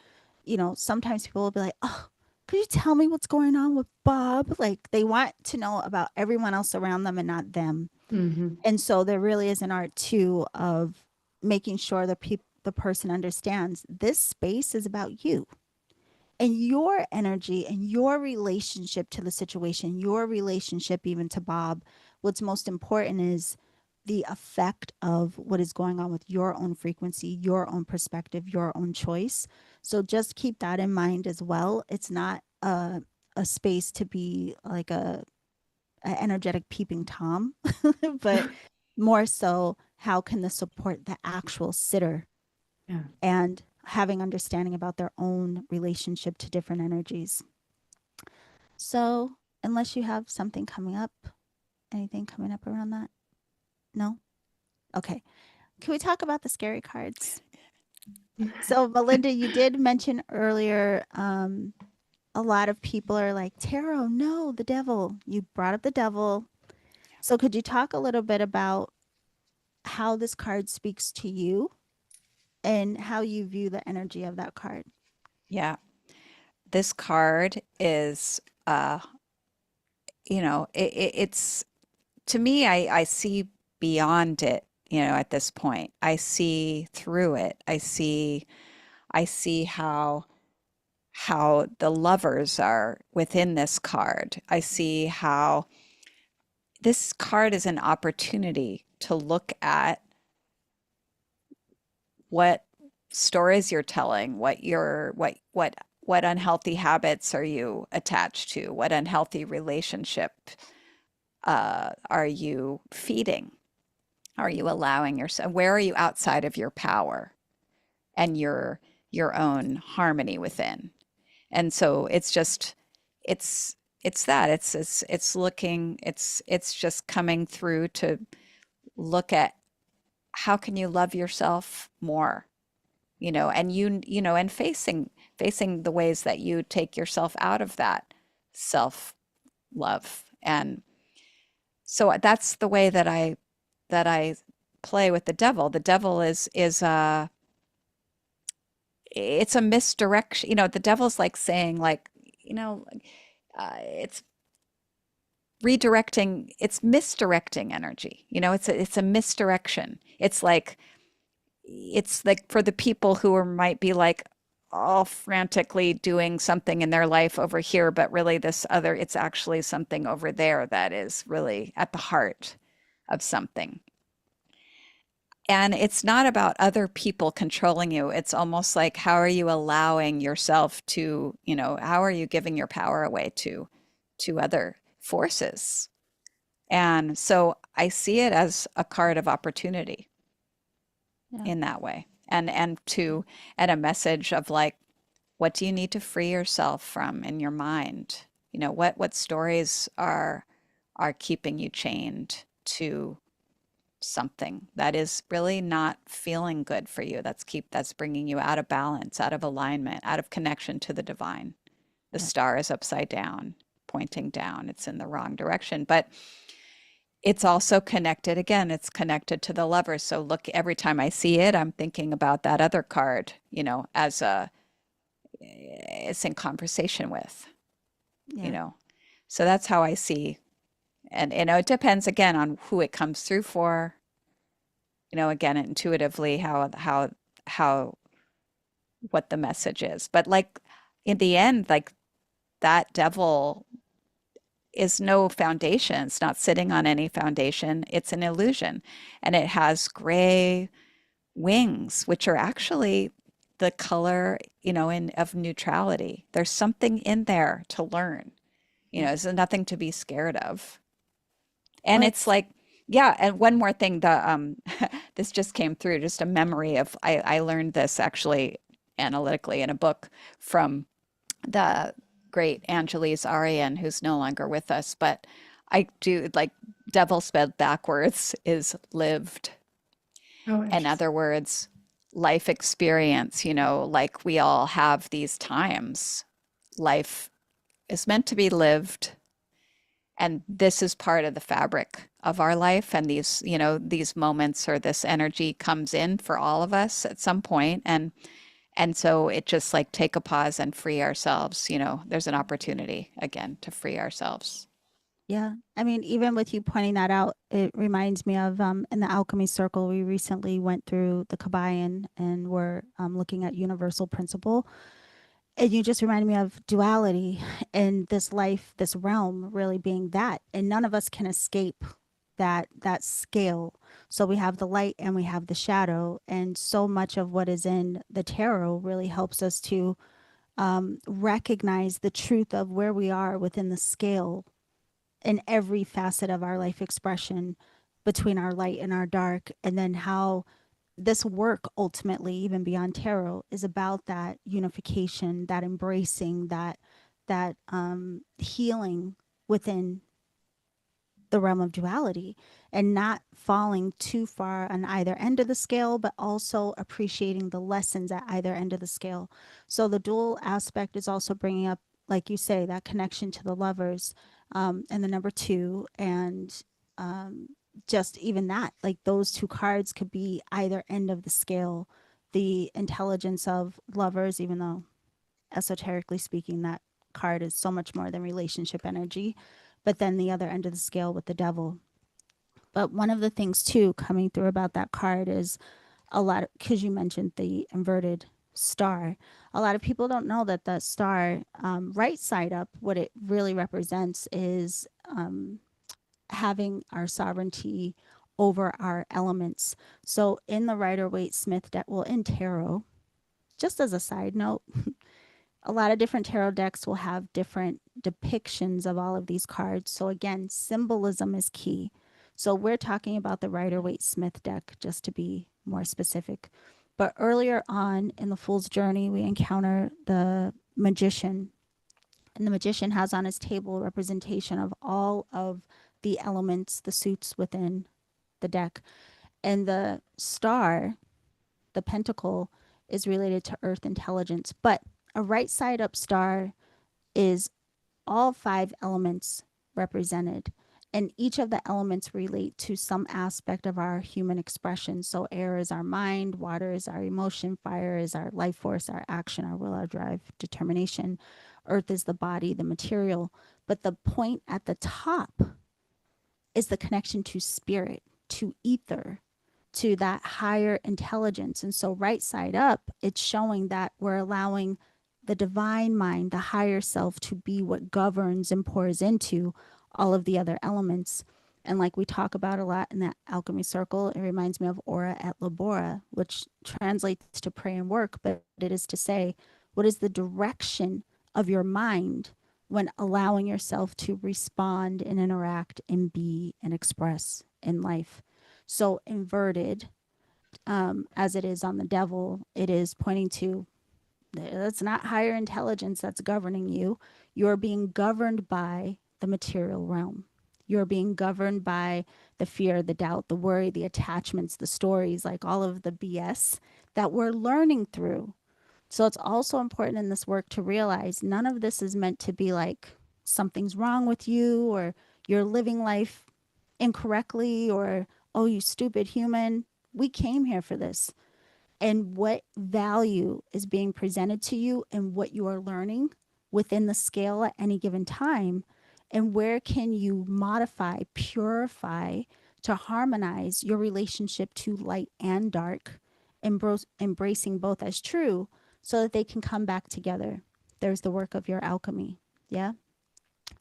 sometimes people will be like, oh, could you tell me what's going on with Bob? Like they want to know about everyone else around them and not them. Mm-hmm. And so there really is an art too of making sure the person understands this space is about you and your energy and your relationship to the situation, your relationship even to Bob. What's most important is the effect of what is going on with your own frequency, your own perspective, your own choice. So just keep that in mind as well. It's not a space to be like a energetic peeping Tom, but more so, how can this support the actual sitter Yeah. and having understanding about their own relationship to different energies. So, unless you have something coming up, anything coming up around that? No? Okay. Can we talk about the scary cards? So, Melinda, you did mention earlier a lot of people are like, tarot, no, the devil. You brought up the devil. So, could you talk a little bit about how this card speaks to you and how you view the energy of that card? Yeah. This card is, it's to me, I see beyond it, at this point. I see through it. I see how the lovers are within this card. I see how this card is an opportunity to look at what stories you're telling, what unhealthy habits are you attached to, what unhealthy relationship are you feeding? Are you allowing yourself? Where are you outside of your power and your own harmony within? And so it's it's that it's looking it's just coming through to look at how can you love yourself more, and and facing the ways that you take yourself out of that self love. And so that's the way that I play with the devil. The devil is it's a misdirection. The devil's like saying, like, it's redirecting, it's misdirecting energy. It's a misdirection. It's like for the people who might be like all frantically doing something in their life over here, but really it's actually something over there that is really at the heart of something. And it's not about other people controlling you. It's almost like, how are you allowing yourself to, how are you giving your power away to other forces? And so I see it as a card of opportunity Yeah. in that way. And a message of like, what do you need to free yourself from in your mind? What stories are keeping you chained to something that is really not feeling good for you, that's bringing you out of balance, out of alignment, out of connection to the divine. The Yeah. star is upside down, pointing down. It's in the wrong direction, but it's also connected. Again, it's connected to the lovers. So look, every time I see it, I'm thinking about that other card, as it's in conversation with, you Yeah. know. So that's how I see. And it depends again on who it comes through for. Again, intuitively, how what the message is. But like in the end, like that devil is no foundation. It's not sitting on any foundation. It's an illusion. And it has gray wings, which are actually the color, of neutrality. There's something in there to learn. Yeah. There's nothing to be scared of. And Well, it's it's like, yeah, and one more thing, the this just came through, just a memory of I learned this actually analytically in a book from the great Angeles Arian, who's no longer with us, but I do like devil spelled backwards is lived. Oh, In interesting. other words, life experience, like we all have these times. Life is meant to be lived, and this is part of the fabric of our life. And these moments or this energy comes in for all of us at some point. And so it just like take a pause and free ourselves. There's an opportunity again to free ourselves. Yeah. I mean, even with you pointing that out, it reminds me of in the alchemy circle, we recently went through the Kabbalion and we're looking at universal principle. And you just reminded me of duality and this life, this realm really being that. And none of us can escape that scale. So we have the light and we have the shadow, and so much of what is in the tarot really helps us to recognize the truth of where we are within the scale in every facet of our life expression between our light and our dark, and then how this work ultimately, even beyond tarot, is about that unification, that embracing, that healing within the realm of duality, and not falling too far on either end of the scale, but also appreciating the lessons at either end of the scale. So the dual aspect is also bringing up, like you say, that connection to the lovers, and the number two, and um, just even that, like those two cards could be either end of the scale. The intelligence of lovers, even though esoterically speaking, that card is so much more than relationship energy. But then the other end of the scale with the devil. But one of the things too coming through about that card is a lot, because you mentioned the inverted star. A lot of people don't know that the star, right side up, what it really represents is having our sovereignty over our elements. So in the Rider Waite Smith deck, well, in tarot, just as a side note, a lot of different tarot decks will have different depictions of all of these cards. So again, symbolism is key. So we're talking about the Rider Waite Smith deck, just to be more specific. But earlier on in the Fool's Journey, we encounter the magician, and the magician has on his table a representation of all of the elements, the suits within the deck. And the star, the pentacle, is related to earth intelligence. But a right side up star is all five elements represented. And each of the elements relate to some aspect of our human expression. So air is our mind, water is our emotion, fire is our life force, our action, our will, our drive, determination. Earth is the body, the material. But the point at the top is the connection to spirit, to ether, to that higher intelligence. And so, right side up, it's showing that we're allowing the divine mind, the higher self, to be what governs and pours into all of the other elements. And like we talk about a lot in that alchemy circle, it reminds me of ora et labora, which translates to pray and work, but it is to say, what is the direction of your mind when allowing yourself to respond and interact and be and express in life? So inverted, as it is on the devil, it is pointing to that's not higher intelligence that's governing you. You're being governed by the material realm. You're being governed by the fear, the doubt, the worry, the attachments, the stories, like all of the BS that we're learning through. So it's also important in this work to realize none of this is meant to be like something's wrong with you, or you're living life incorrectly, or oh, you stupid human. We came here for this. And what value is being presented to you and what you are learning within the scale at any given time, and where can you modify, purify to harmonize your relationship to light and dark, embracing both as true so that they can come back together. There's the work of your alchemy. Yeah.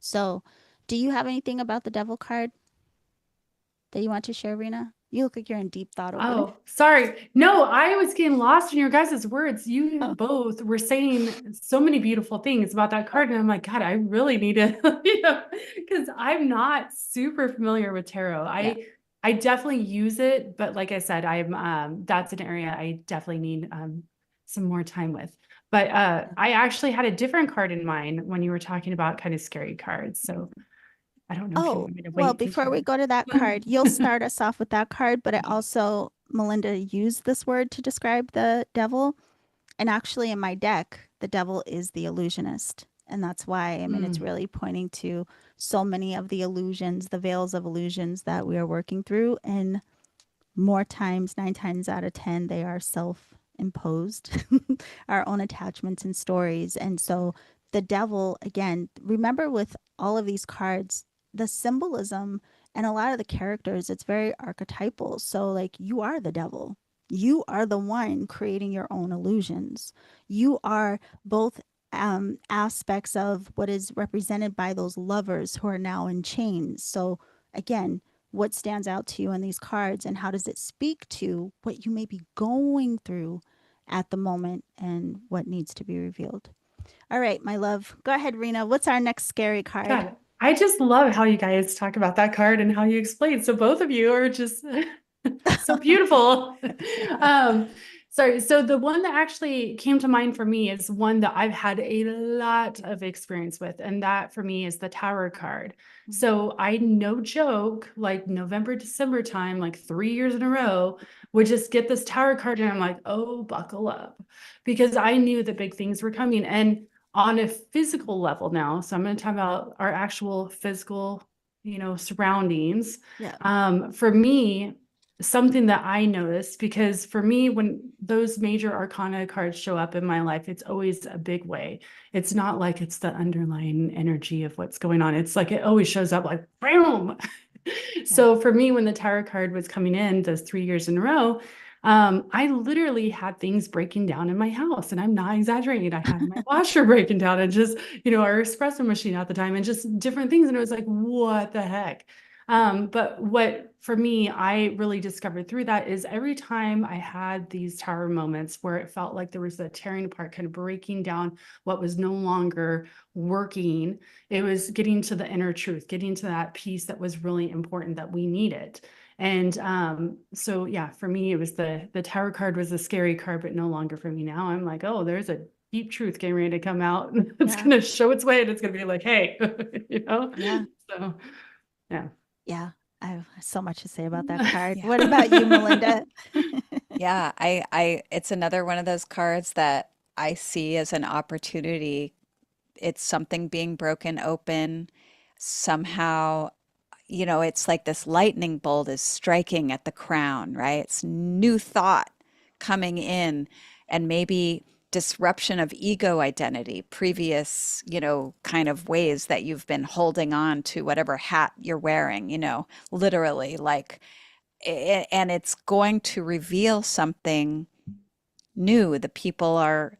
So, do you have anything about the devil card that you want to share, Rena? You look like you're in deep thought over there. Oh, sorry. No, I was getting lost in your guys' words. You Oh. both were saying so many beautiful things about that card. And I'm like, God, I really need to, because I'm not super familiar with tarot. Yeah. I definitely use it, but like I said, that's an area I definitely need some more time with. But I actually had a different card in mind when you were talking about kind of scary cards. So I don't know if you Oh, want me to well, wait to before share. we go to that card, you'll start us off with that card, but I also, Melinda used this word to describe the devil. And actually, in my deck, the devil is the illusionist. And that's why, I mean, it's really pointing to so many of the illusions, the veils of illusions that we are working through. And more times, 9 times out of 10, they are self imposed, our own attachments and stories. And so the devil, again, remember with all of these cards, the symbolism and a lot of the characters, it's very archetypal. So, like, you are the devil. You are the one creating your own illusions. You are both aspects of what is represented by those lovers who are now in chains. So, again, what stands out to you in these cards and how does it speak to what you may be going through at the moment and what needs to be revealed. All right, my love. Go ahead, Rena. What's our next scary card? God, I just love how you guys talk about that card and how you explain. So both of you are just so beautiful. Um, sorry. So the one that actually came to mind for me is one that I've had a lot of experience with, and that for me is the Tower card. So I, no joke, like November, December time, like 3 years in a row, would just get this Tower card, and I'm like, oh, buckle up, because I knew that big things were coming. And on a physical level now, so I'm going to talk about our actual physical, surroundings. Yeah. For me, something that I noticed, because for me, when those major arcana cards show up in my life, it's always a big way. It's not like it's the underlying energy of what's going on. It's like it always shows up like boom. So for me, when the Tower card was coming in those 3 years in a row, I literally had things breaking down in my house, and I'm not exaggerating. I had my washer breaking down, and just, our espresso machine at the time, and just different things. And it was like, what the heck? But what for me, I really discovered through that is every time I had these Tower moments where it felt like there was a tearing apart, kind of breaking down what was no longer working, it was getting to the inner truth, getting to that piece that was really important that we needed. And so yeah, for me, it was the Tower card was a scary card, but no longer for me now. I'm like, oh, there's a deep truth getting ready to come out. It's going to show its way, and it's going to be like, hey, Yeah. So yeah. Yeah. I have so much to say about that card. What about you, Melinda? Yeah, it's another one of those cards that I see as an opportunity. It's something being broken open somehow. It's like this lightning bolt is striking at the crown, right? It's new thought coming in, and maybe disruption of ego identity, previous, kind of ways that you've been holding on to whatever hat you're wearing, literally, like, and it's going to reveal something new. The people are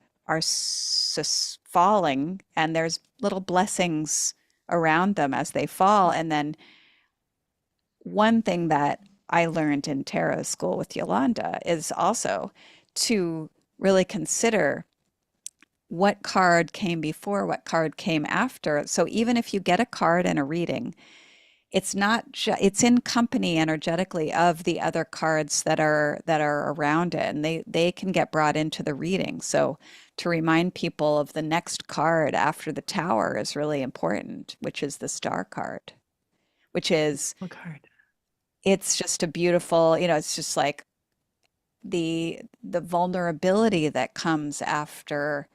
falling, and there's little blessings around them as they fall. And then one thing that I learned in tarot school with Yolanda is also to really consider what card came before, what card came after. So even if you get a card in a reading, it's not it's in company energetically of the other cards that are around it, and they can get brought into the reading. So to remind people of the next card after the Tower is really important, which is the Star card, which is What card? it's just a beautiful, it's just like the vulnerability that comes after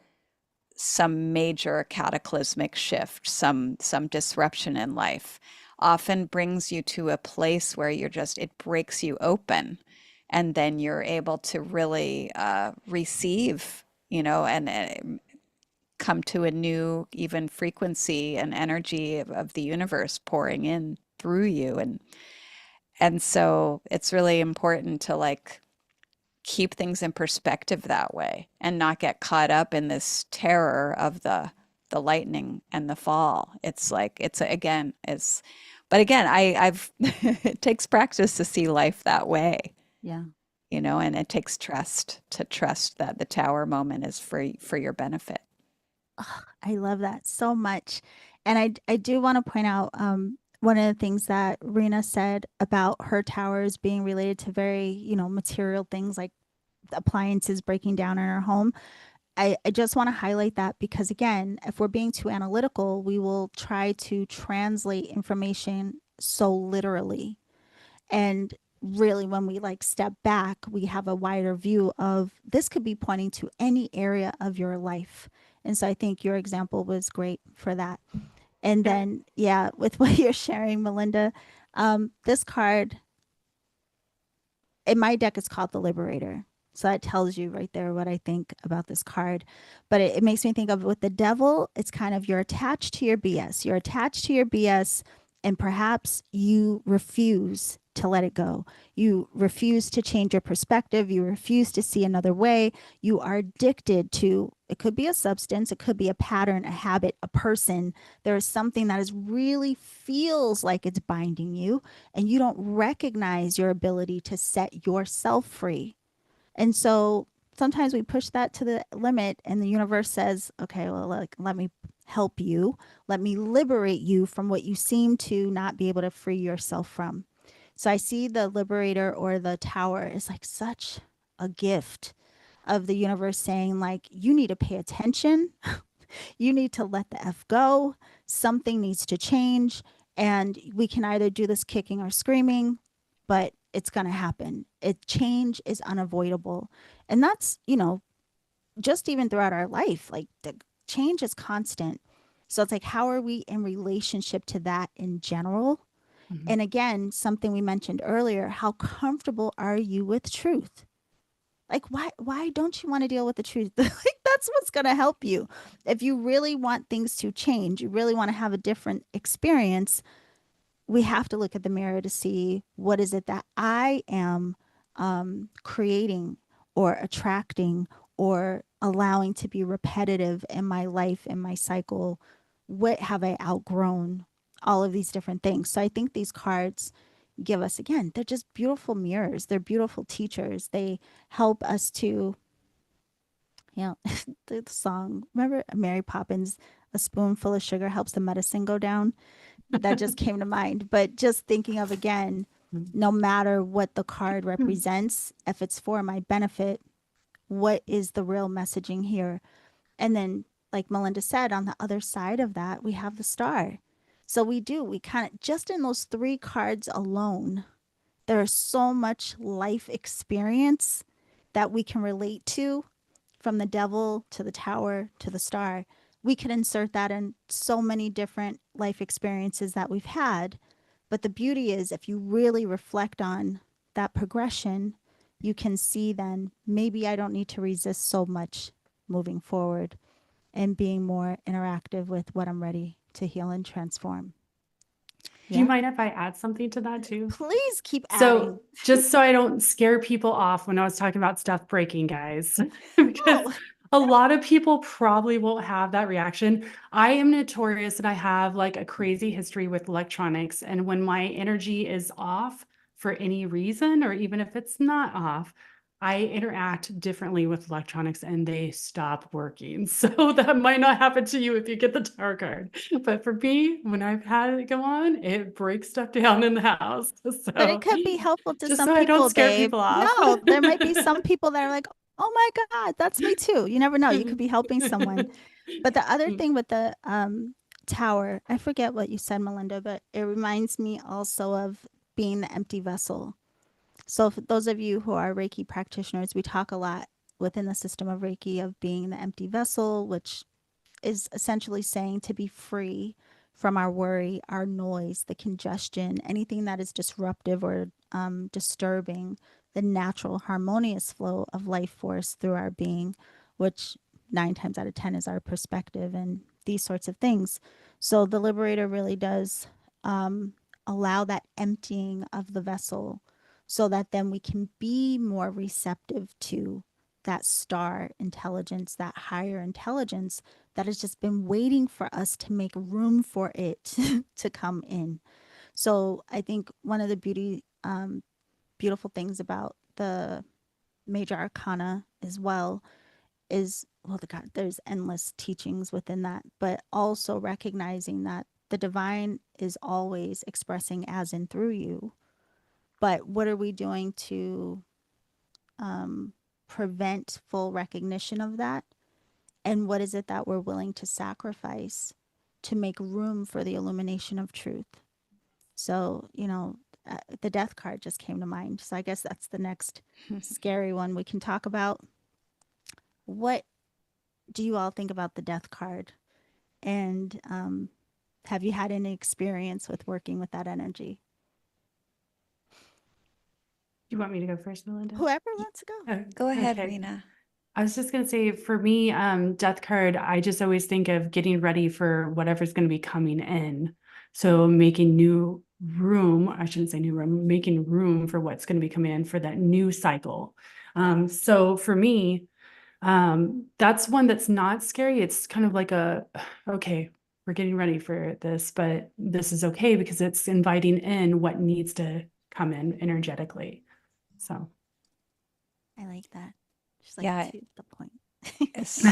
some major cataclysmic shift, some disruption in life, often brings you to a place where it breaks you open, and then you're able to really receive, and come to a new even frequency and energy of the universe pouring in through you. And so it's really important to like keep things in perspective that way and not get caught up in this terror of the lightning and the fall. It's like but again, I've it takes practice to see life that way. Yeah. And it takes trust to trust that the Tower moment is for your benefit. Oh, I love that so much. And I do want to point out one of the things that Rena said about her towers being related to very, material things like appliances breaking down in her home. I just want to highlight that because, again, if we're being too analytical, we will try to translate information so literally. And really, when we like step back, we have a wider view of this could be pointing to any area of your life. And so I think your example was great for that. And then, yeah, with what you're sharing, Melinda, this card in my deck is called the Liberator. So that tells you right there what I think about this card. But it makes me think of with the devil, it's kind of you're attached to your BS. You're attached to your BS, and perhaps you refuse to let it go. You refuse to change your perspective. You refuse to see another way. You are addicted to, it could be a substance, it could be a pattern, a habit, a person. There is something that is really feels like it's binding you, and you don't recognize your ability to set yourself free. And so sometimes we push that to the limit, and the universe says, okay, well, let me help you. Let me liberate you from what you seem to not be able to free yourself from. So I see the liberator or the tower is like such a gift of the universe saying, like, you need to pay attention. You need to let the F go. Something needs to change. And we can either do this kicking or screaming, but it's going to happen. Change is unavoidable. And that's, just even throughout our life, like the change is constant. So it's like, how are we in relationship to that in general? Mhm. And again, something we mentioned earlier, how comfortable are you with truth? Like, why don't you want to deal with the truth? Like, that's what's going to help you. If you really want things to change, you really want to have a different experience, we have to look at the mirror to see what is it that I am creating or attracting or allowing to be repetitive in my life, in my cycle. What have I outgrown? All of these different things. So I think these cards give us, again, they're just beautiful mirrors. They're beautiful teachers. They help us to, the song, remember Mary Poppins, a spoonful of sugar helps the medicine go down? That just came to mind. But just thinking of, again, no matter what the card represents, if it's for my benefit, what is the real messaging here? And then, like Melinda said, on the other side of that, we have the star. So we kind of, just in those three cards alone, there is so much life experience that we can relate to, from the devil to the tower to the star. We could insert that in so many different life experiences that we've had. But the beauty is, if you really reflect on that progression, you can see then maybe I don't need to resist so much moving forward and being more interactive with what I'm ready to heal and transform. Do you Yeah. mind if I add something to that too? Please keep adding. So just so I don't scare people off when I was talking about stuff breaking, guys, because Oh, a lot of people probably won't have that reaction. I am notorious that I have like a crazy history with electronics. And when my energy is off for any reason, or even if it's not off, I interact differently with electronics and they stop working. So that might not happen to you if you get the tarot card. But for me, when I've had it go on, it breaks stuff down in the house. but it So could be helpful to just some so I don't people, scare babe. people off. No, there might be some people that are like, oh my God, that's me too. You never know. You could be helping someone. But the other thing with the tower, I forget what you said, Melinda, but it reminds me also of being the empty vessel. So, for those of you who are Reiki practitioners, we talk a lot within the system of Reiki of being the empty vessel, which is essentially saying to be free from our worry, our noise, the congestion, anything that is disruptive or disturbing the natural harmonious flow of life force through our being, which 9 times out of 10 is our perspective and these sorts of things. So the liberator really does allow that emptying of the vessel so that then we can be more receptive to that star intelligence, that higher intelligence that has just been waiting for us to make room for it to come in. So I think one of the beautiful things about the major arcana as well is, well, there's endless teachings within that, but also recognizing that the divine is always expressing as in through you. But what are we doing to prevent full recognition of that? And what is it that we're willing to sacrifice to make room for the illumination of truth? So, the death card just came to mind. So I guess that's the next scary one we can talk about. What do you all think about the death card? And have you had any experience with working with that energy? You want me to go first, Melinda? Whoever wants to go. Oh, Go ahead, okay. Rena. I was just gonna say, for me, death card, I just always think of getting ready for whatever's going to be coming in. So making room, I shouldn't say new room, making room for what's going to be coming in for that new cycle. So for me, that's one that's not scary. It's kind of like okay, we're getting ready for this, but this is okay because it's inviting in what needs to come in energetically. So. I like that. Just like Yeah, to the point. it's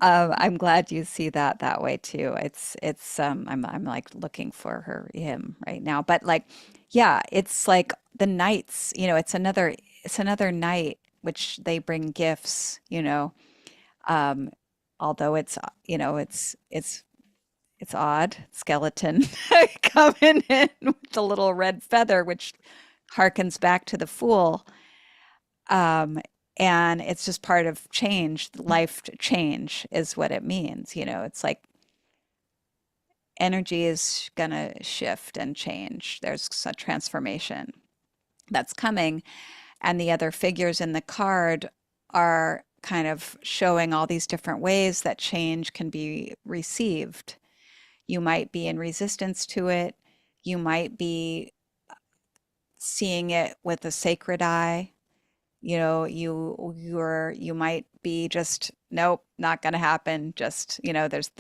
I'm glad you see that that way too. I'm like looking for him right now. But like, yeah, it's like the nights, it's another night which they bring gifts, Um, although it's odd, skeleton coming in with the little red feather, which harkens back to the fool. Um, and it's just part of change. Life change is what it means. It's like energy is going to shift and change. There's a transformation that's coming. And the other figures in the card are kind of showing all these different ways that change can be received. You might be in resistance to it. You might be seeing it with a sacred eye. You might be just, nope, not going to happen. Just, there's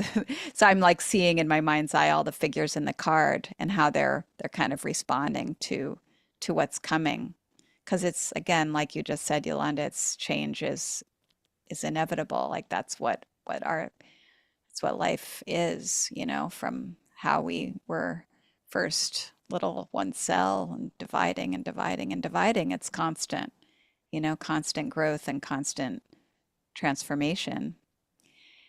so I'm like seeing in my mind's eye all the figures in the card and how they're kind of responding to what's coming. Because it's, again, like you just said, Yolanda, it's change is inevitable. Like it's what life is, from how we were first little one cell and dividing and dividing and dividing. It's constant, constant growth and constant transformation.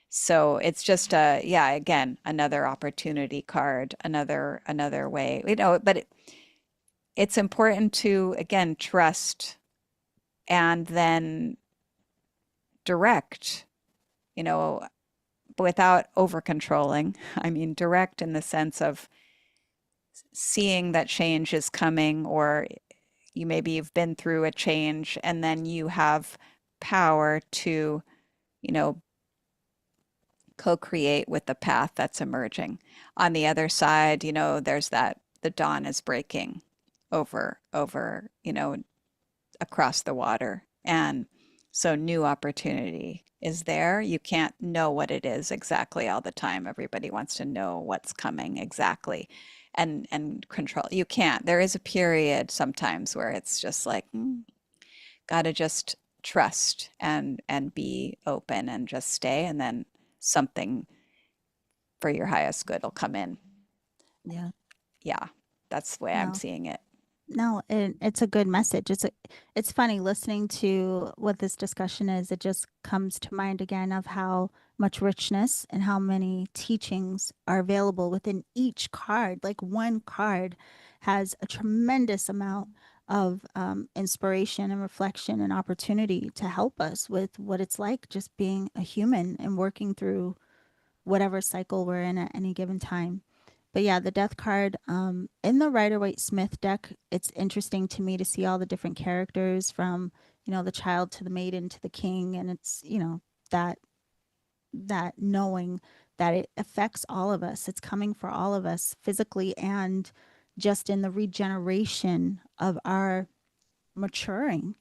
So it's just yeah, again, another opportunity card, another way, but it's important to, again, trust and then direct, you know, without over controlling. I mean, direct in the sense of seeing that change is coming, or you've been through a change and then you have power to, you know, co-create with the path that's emerging. On the other side, there's that the dawn is breaking over, across the water. And so new opportunity is there. You can't know what it is exactly all the time. Everybody wants to know what's coming exactly and control. You can't. There is a period sometimes where it's just like, gotta just trust and be open and just stay, and then something for your highest good will come in. Yeah. Yeah, that's the way I'm No. seeing it. No, it's a good message. It's funny listening to what this discussion is. It just comes to mind again of how much richness and how many teachings are available within each card. Like one card has a tremendous amount of inspiration and reflection and opportunity to help us with what it's like just being a human and working through whatever cycle we're in at any given time. But yeah, the death card in the Rider-Waite-Smith deck, it's interesting to me to see all the different characters from, the child to the maiden to the king. And it's, that that knowing that it affects all of us. It's coming for all of us physically and just in the regeneration of our maturing.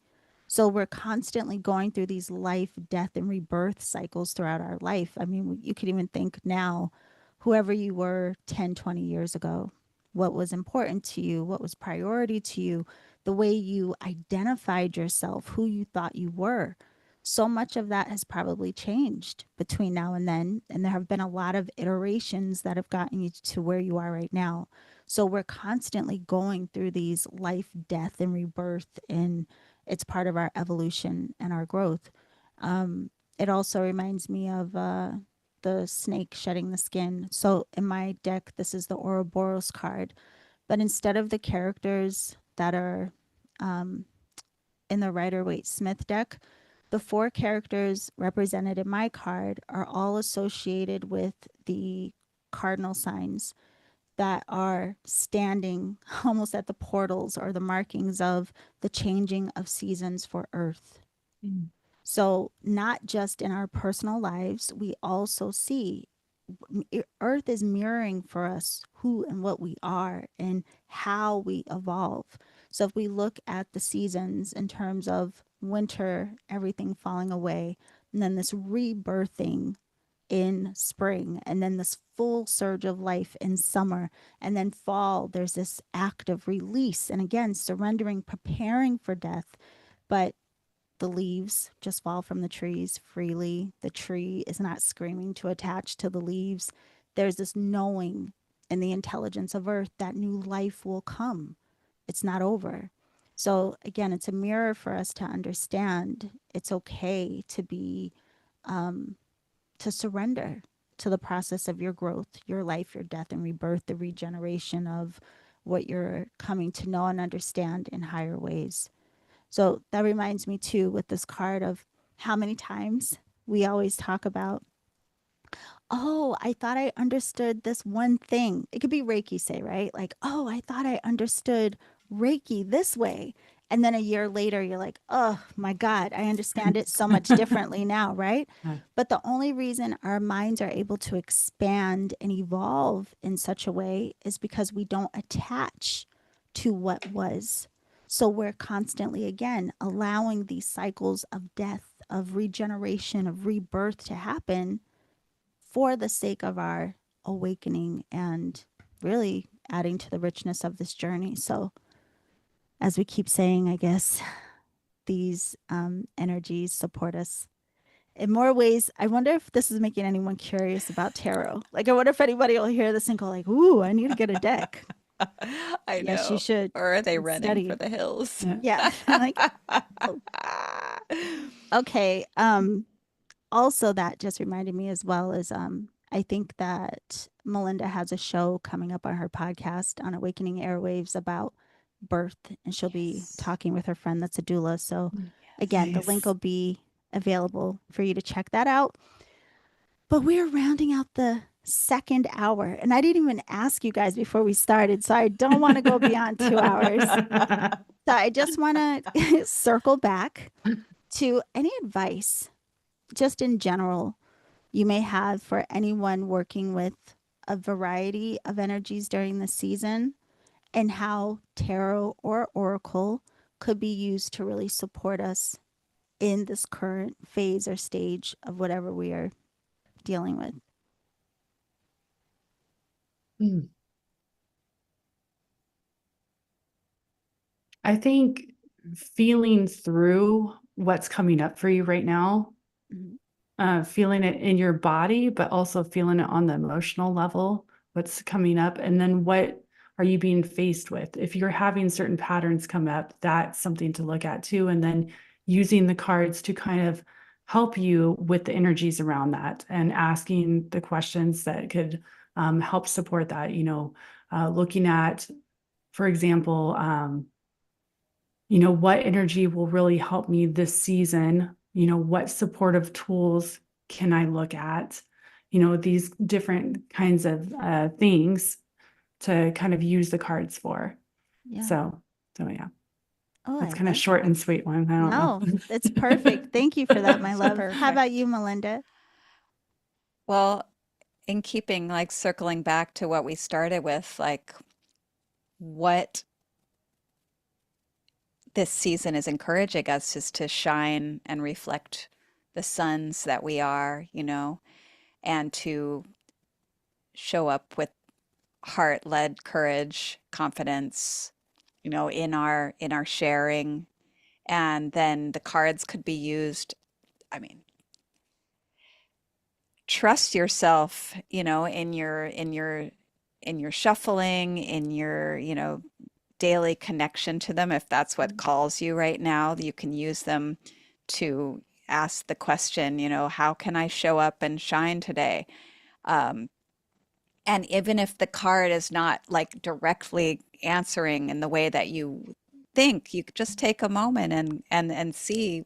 So we're constantly going through these life, death, and rebirth cycles throughout our life. I mean, you could even think now, whoever you were 10, 20 years ago, what was important to you, what was priority to you, the way you identified yourself, who you thought you were. So much of that has probably changed between now and then. And there have been a lot of iterations that have gotten you to where you are right now. So we're constantly going through these life, death, and rebirth, and it's part of our evolution and our growth. It also reminds me of the snake shedding the skin. So in my deck, this is the Ouroboros card, but instead of the characters that are in the Rider-Waite-Smith deck, the four characters represented in my card are all associated with the cardinal signs that are standing almost at the portals or the markings of the changing of seasons for Earth. Mm. So, not just in our personal lives, we also see Earth is mirroring for us who and what we are and how we evolve. So if we look at the seasons in terms of winter, everything falling away, and then this rebirthing in spring, and then this full surge of life in summer, and then fall, there's this act of release. And again, surrendering, preparing for death. But the leaves just fall from the trees freely. The tree is not screaming to attach to the leaves. There's this knowing in the intelligence of earth that new life will come. It's not over. So again, it's a mirror for us to understand it's okay to be, to surrender to the process of your growth, your life, your death and rebirth, the regeneration of what you're coming to know and understand in higher ways. So that reminds me too with this card of how many times we always talk about, oh, I thought I understood this one thing. It could be Reiki, say, right? Like, oh, I thought I understood Reiki this way. And then a year later, you're like, oh my God, I understand it so much differently now, right? But the only reason our minds are able to expand and evolve in such a way is because we don't attach to what was. So we're constantly, again, allowing these cycles of death, of regeneration, of rebirth to happen for the sake of our awakening and really adding to the richness of this journey. So, as we keep saying, I guess these energies support us in more ways. I wonder if this is making anyone curious about tarot. Like, I wonder if anybody will hear this and go, like, "Ooh, I need to get a deck." I Yes, you know. should Or are they running for study. the hills? Yeah, like, oh, okay. Also that just reminded me as well is I think that Melinda has a show coming up on her podcast on Awakening Airwaves about birth, and she'll be Yes. talking with her friend that's a doula. So Yes. again, the link Nice. will be available for you to check that out. But we're rounding out the second hour, and I didn't even ask you guys before we started, so I don't want to go beyond 2 hours. So I just want to circle back to any advice just in general you may have for anyone working with a variety of energies during the season, and how tarot or oracle could be used to really support us in this current phase or stage of whatever we are dealing with. Mm. I think feeling through what's coming up for you right now, Mhm. feeling it in your body, but also feeling it on the emotional level, what's coming up, and then what are you being faced with? If you're having certain patterns come up, that's something to look at too. And then using the cards to kind of help you with the energies around that and asking the questions that could help support that, looking at, for example, what energy will really help me this season? What supportive tools can I look at? These different kinds of things to kind of use the cards for. Yeah. So yeah, Oh, I that's kind of like short that. and sweet one. I No, don't it's perfect. Thank you for that, my It's know. love. How about perfect. you, Melinda? Well, in keeping, like circling back to what we started with, like what this season is encouraging us is to shine and reflect the suns that we are, and to show up with heart-led courage, confidence, in our sharing. And then the cards could be used. I mean, trust yourself, in your shuffling, in your, daily connection to them. If that's what calls you right now, you can use them to ask the question, how can I show up and shine today? Um, and even if the card is not like directly answering in the way that you think, you could just take a moment and see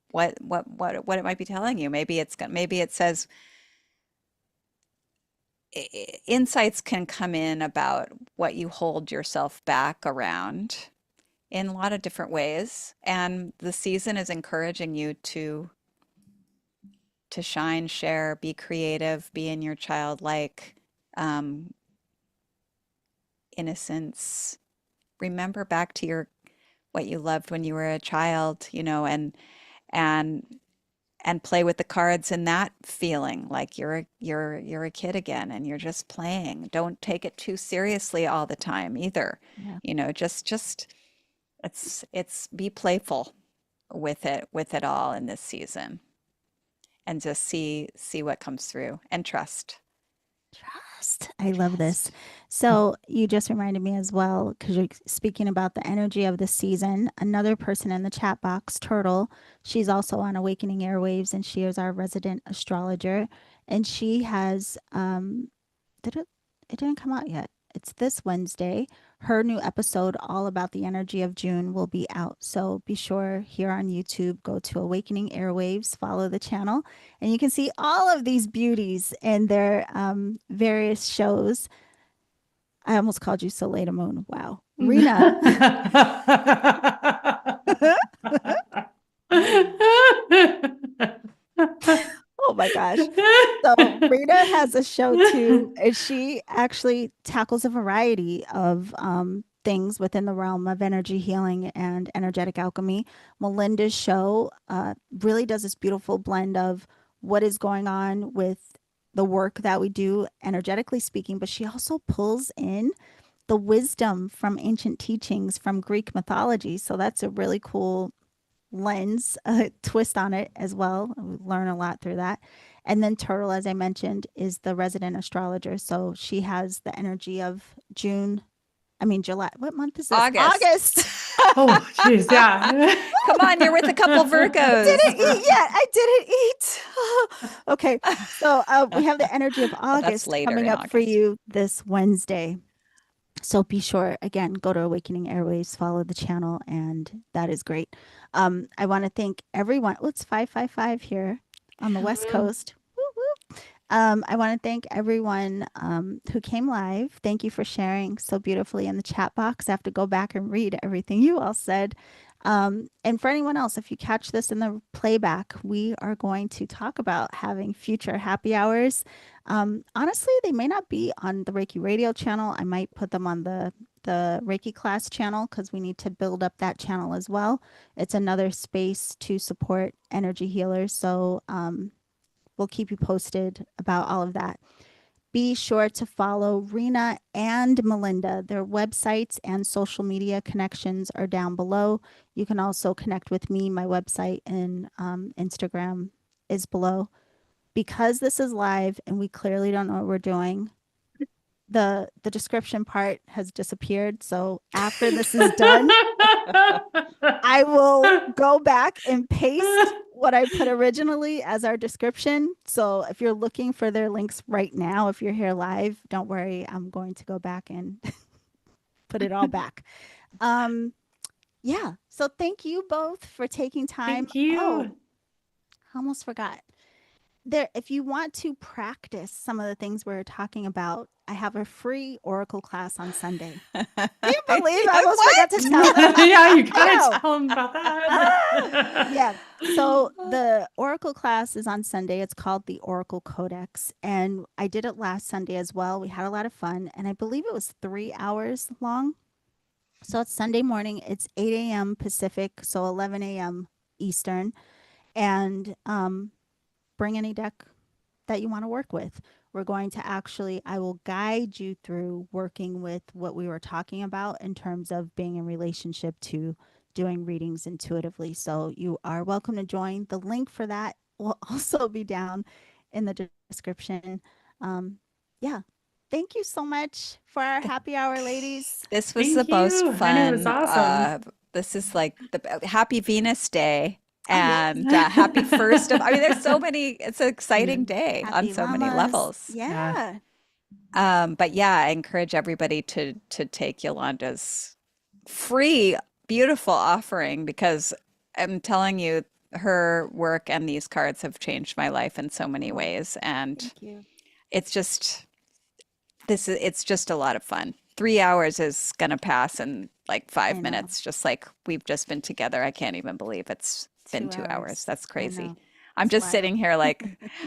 what it might be telling you. Maybe it says insights can come in about what you hold yourself back around in a lot of different ways. And the season is encouraging you to to shine, share, be creative, be in your childlike um, innocence. Remember back to your what you loved when you were a child, and and play with the cards in that feeling like you're a kid again and you're just playing. Don't take it too seriously all the time either. Yeah. Just it's be playful with it all in this season and just see what comes through and trust. Trust. I love this. Trust. So you just reminded me as well, because you're speaking about the energy of the season. Another person in the chat box, Turtle, she's also on Awakening Airwaves, and she is our resident astrologer. And she has did it didn't come out yet. It's this Wednesday. Her new episode all about the energy of June will be out. So be sure here on YouTube, go to Awakening Airwaves, follow the channel, and you can see all of these beauties in their various shows. I almost called you Soleil Moon. Wow. Rena. Oh my gosh. So Rena has a show too, and she actually tackles a variety of things within the realm of energy healing and energetic alchemy. Melinda's show really does this beautiful blend of what is going on with the work that we do, energetically speaking, but she also pulls in the wisdom from ancient teachings from Greek mythology. So that's a really cool lens twist on it as well. We learn a lot through that. And then Turtle, as I mentioned, is the resident astrologer. So she has the energy of June. I mean, July. What month is this? August. Oh, jeez, yeah. Come on, you're with a couple Virgos. Didn't eat yet. I didn't eat. Okay. So we have the energy of Well, that's August later coming in up for August. you this Wednesday. So be sure, again, go to Awakening Airways, follow the channel, and that is great. I want to thank everyone. Oh, it's 555 here on the West Coast. Woo, woo. I want to thank everyone who came live. Thank you for sharing so beautifully in the chat box. I have to go back and read everything you all said. And for anyone else, if you catch this in the playback, we are going to talk about having future happy hours. Honestly, they may not be on the Reiki radio channel. I might put them on the Reiki class channel because we need to build up that channel as well. It's another space to support energy healers. So we'll keep you posted about all of that. Be sure to follow Rena and Melinda. Their websites and social media connections are down below. You can also connect with me. My website and Instagram is below. Because this is live and we clearly don't know what we're doing, the description part has disappeared. So after this is done, I will go back and paste what I put originally as our description. So if you're looking for their links right now, if you're here live, don't worry. I'm going to go back and put it all back. Yeah. So thank you both for taking time. Thank you. Oh, I almost forgot. There, if you want to practice some of the things we were talking about, I have a free Oracle class on Sunday. Can you believe I almost forgot to tell them? Yeah, you gotta know. tell them about that. Yeah. So the Oracle class is on Sunday. It's called the Oracle Codex. And I did it last Sunday as well. We had a lot of fun. And I believe it was 3 hours long. So it's Sunday morning. It's 8 a.m. Pacific, so 11 a.m. Eastern. And bring any deck that you want to work with. We're going to I will guide you through working with what we were talking about in terms of being in relationship to doing readings intuitively. So you are welcome to join. The link for that will also be down in the description. Yeah. Thank you so much for our happy hour, ladies. This was Thank the most you. fun. And it was awesome. This is like the Happy Venus Day. And happy first of, I mean, there's so many, it's an exciting day Happy on so many llamas. levels. Yeah. But yeah, I encourage everybody to take Yolanda's free, beautiful offering because I'm telling you, her work and these cards have changed my life in so many ways. And Thank you. it's just, it's just a lot of fun. 3 hours is going to pass in like 5 know. minutes, just like we've just been together. I can't even believe it's been 2 hours. That's crazy. I'm just Smile. sitting here like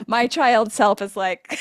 my child self is like,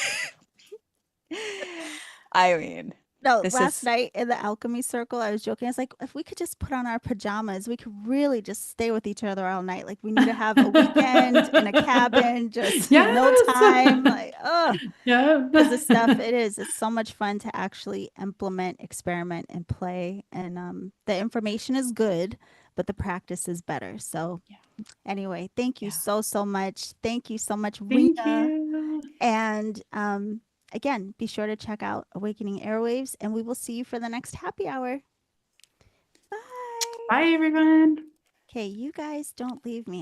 I mean, No, this last is, night in the alchemy circle, I was joking. I was like, if we could just put on our pajamas, we could really just stay with each other all night. Like we need to have a weekend in a cabin, just no Yes. time. Like, oh, Yeah. because the stuff it's so much fun to actually implement, experiment, and play. And the information is good, but the practice is better. So Yeah. anyway, thank you Yeah. so much. Thank you so much, Thank Rena. you. And again, be sure to check out Awakening Airwaves, and we will see you for the next happy hour. Bye. Bye, everyone. Okay, you guys don't leave me.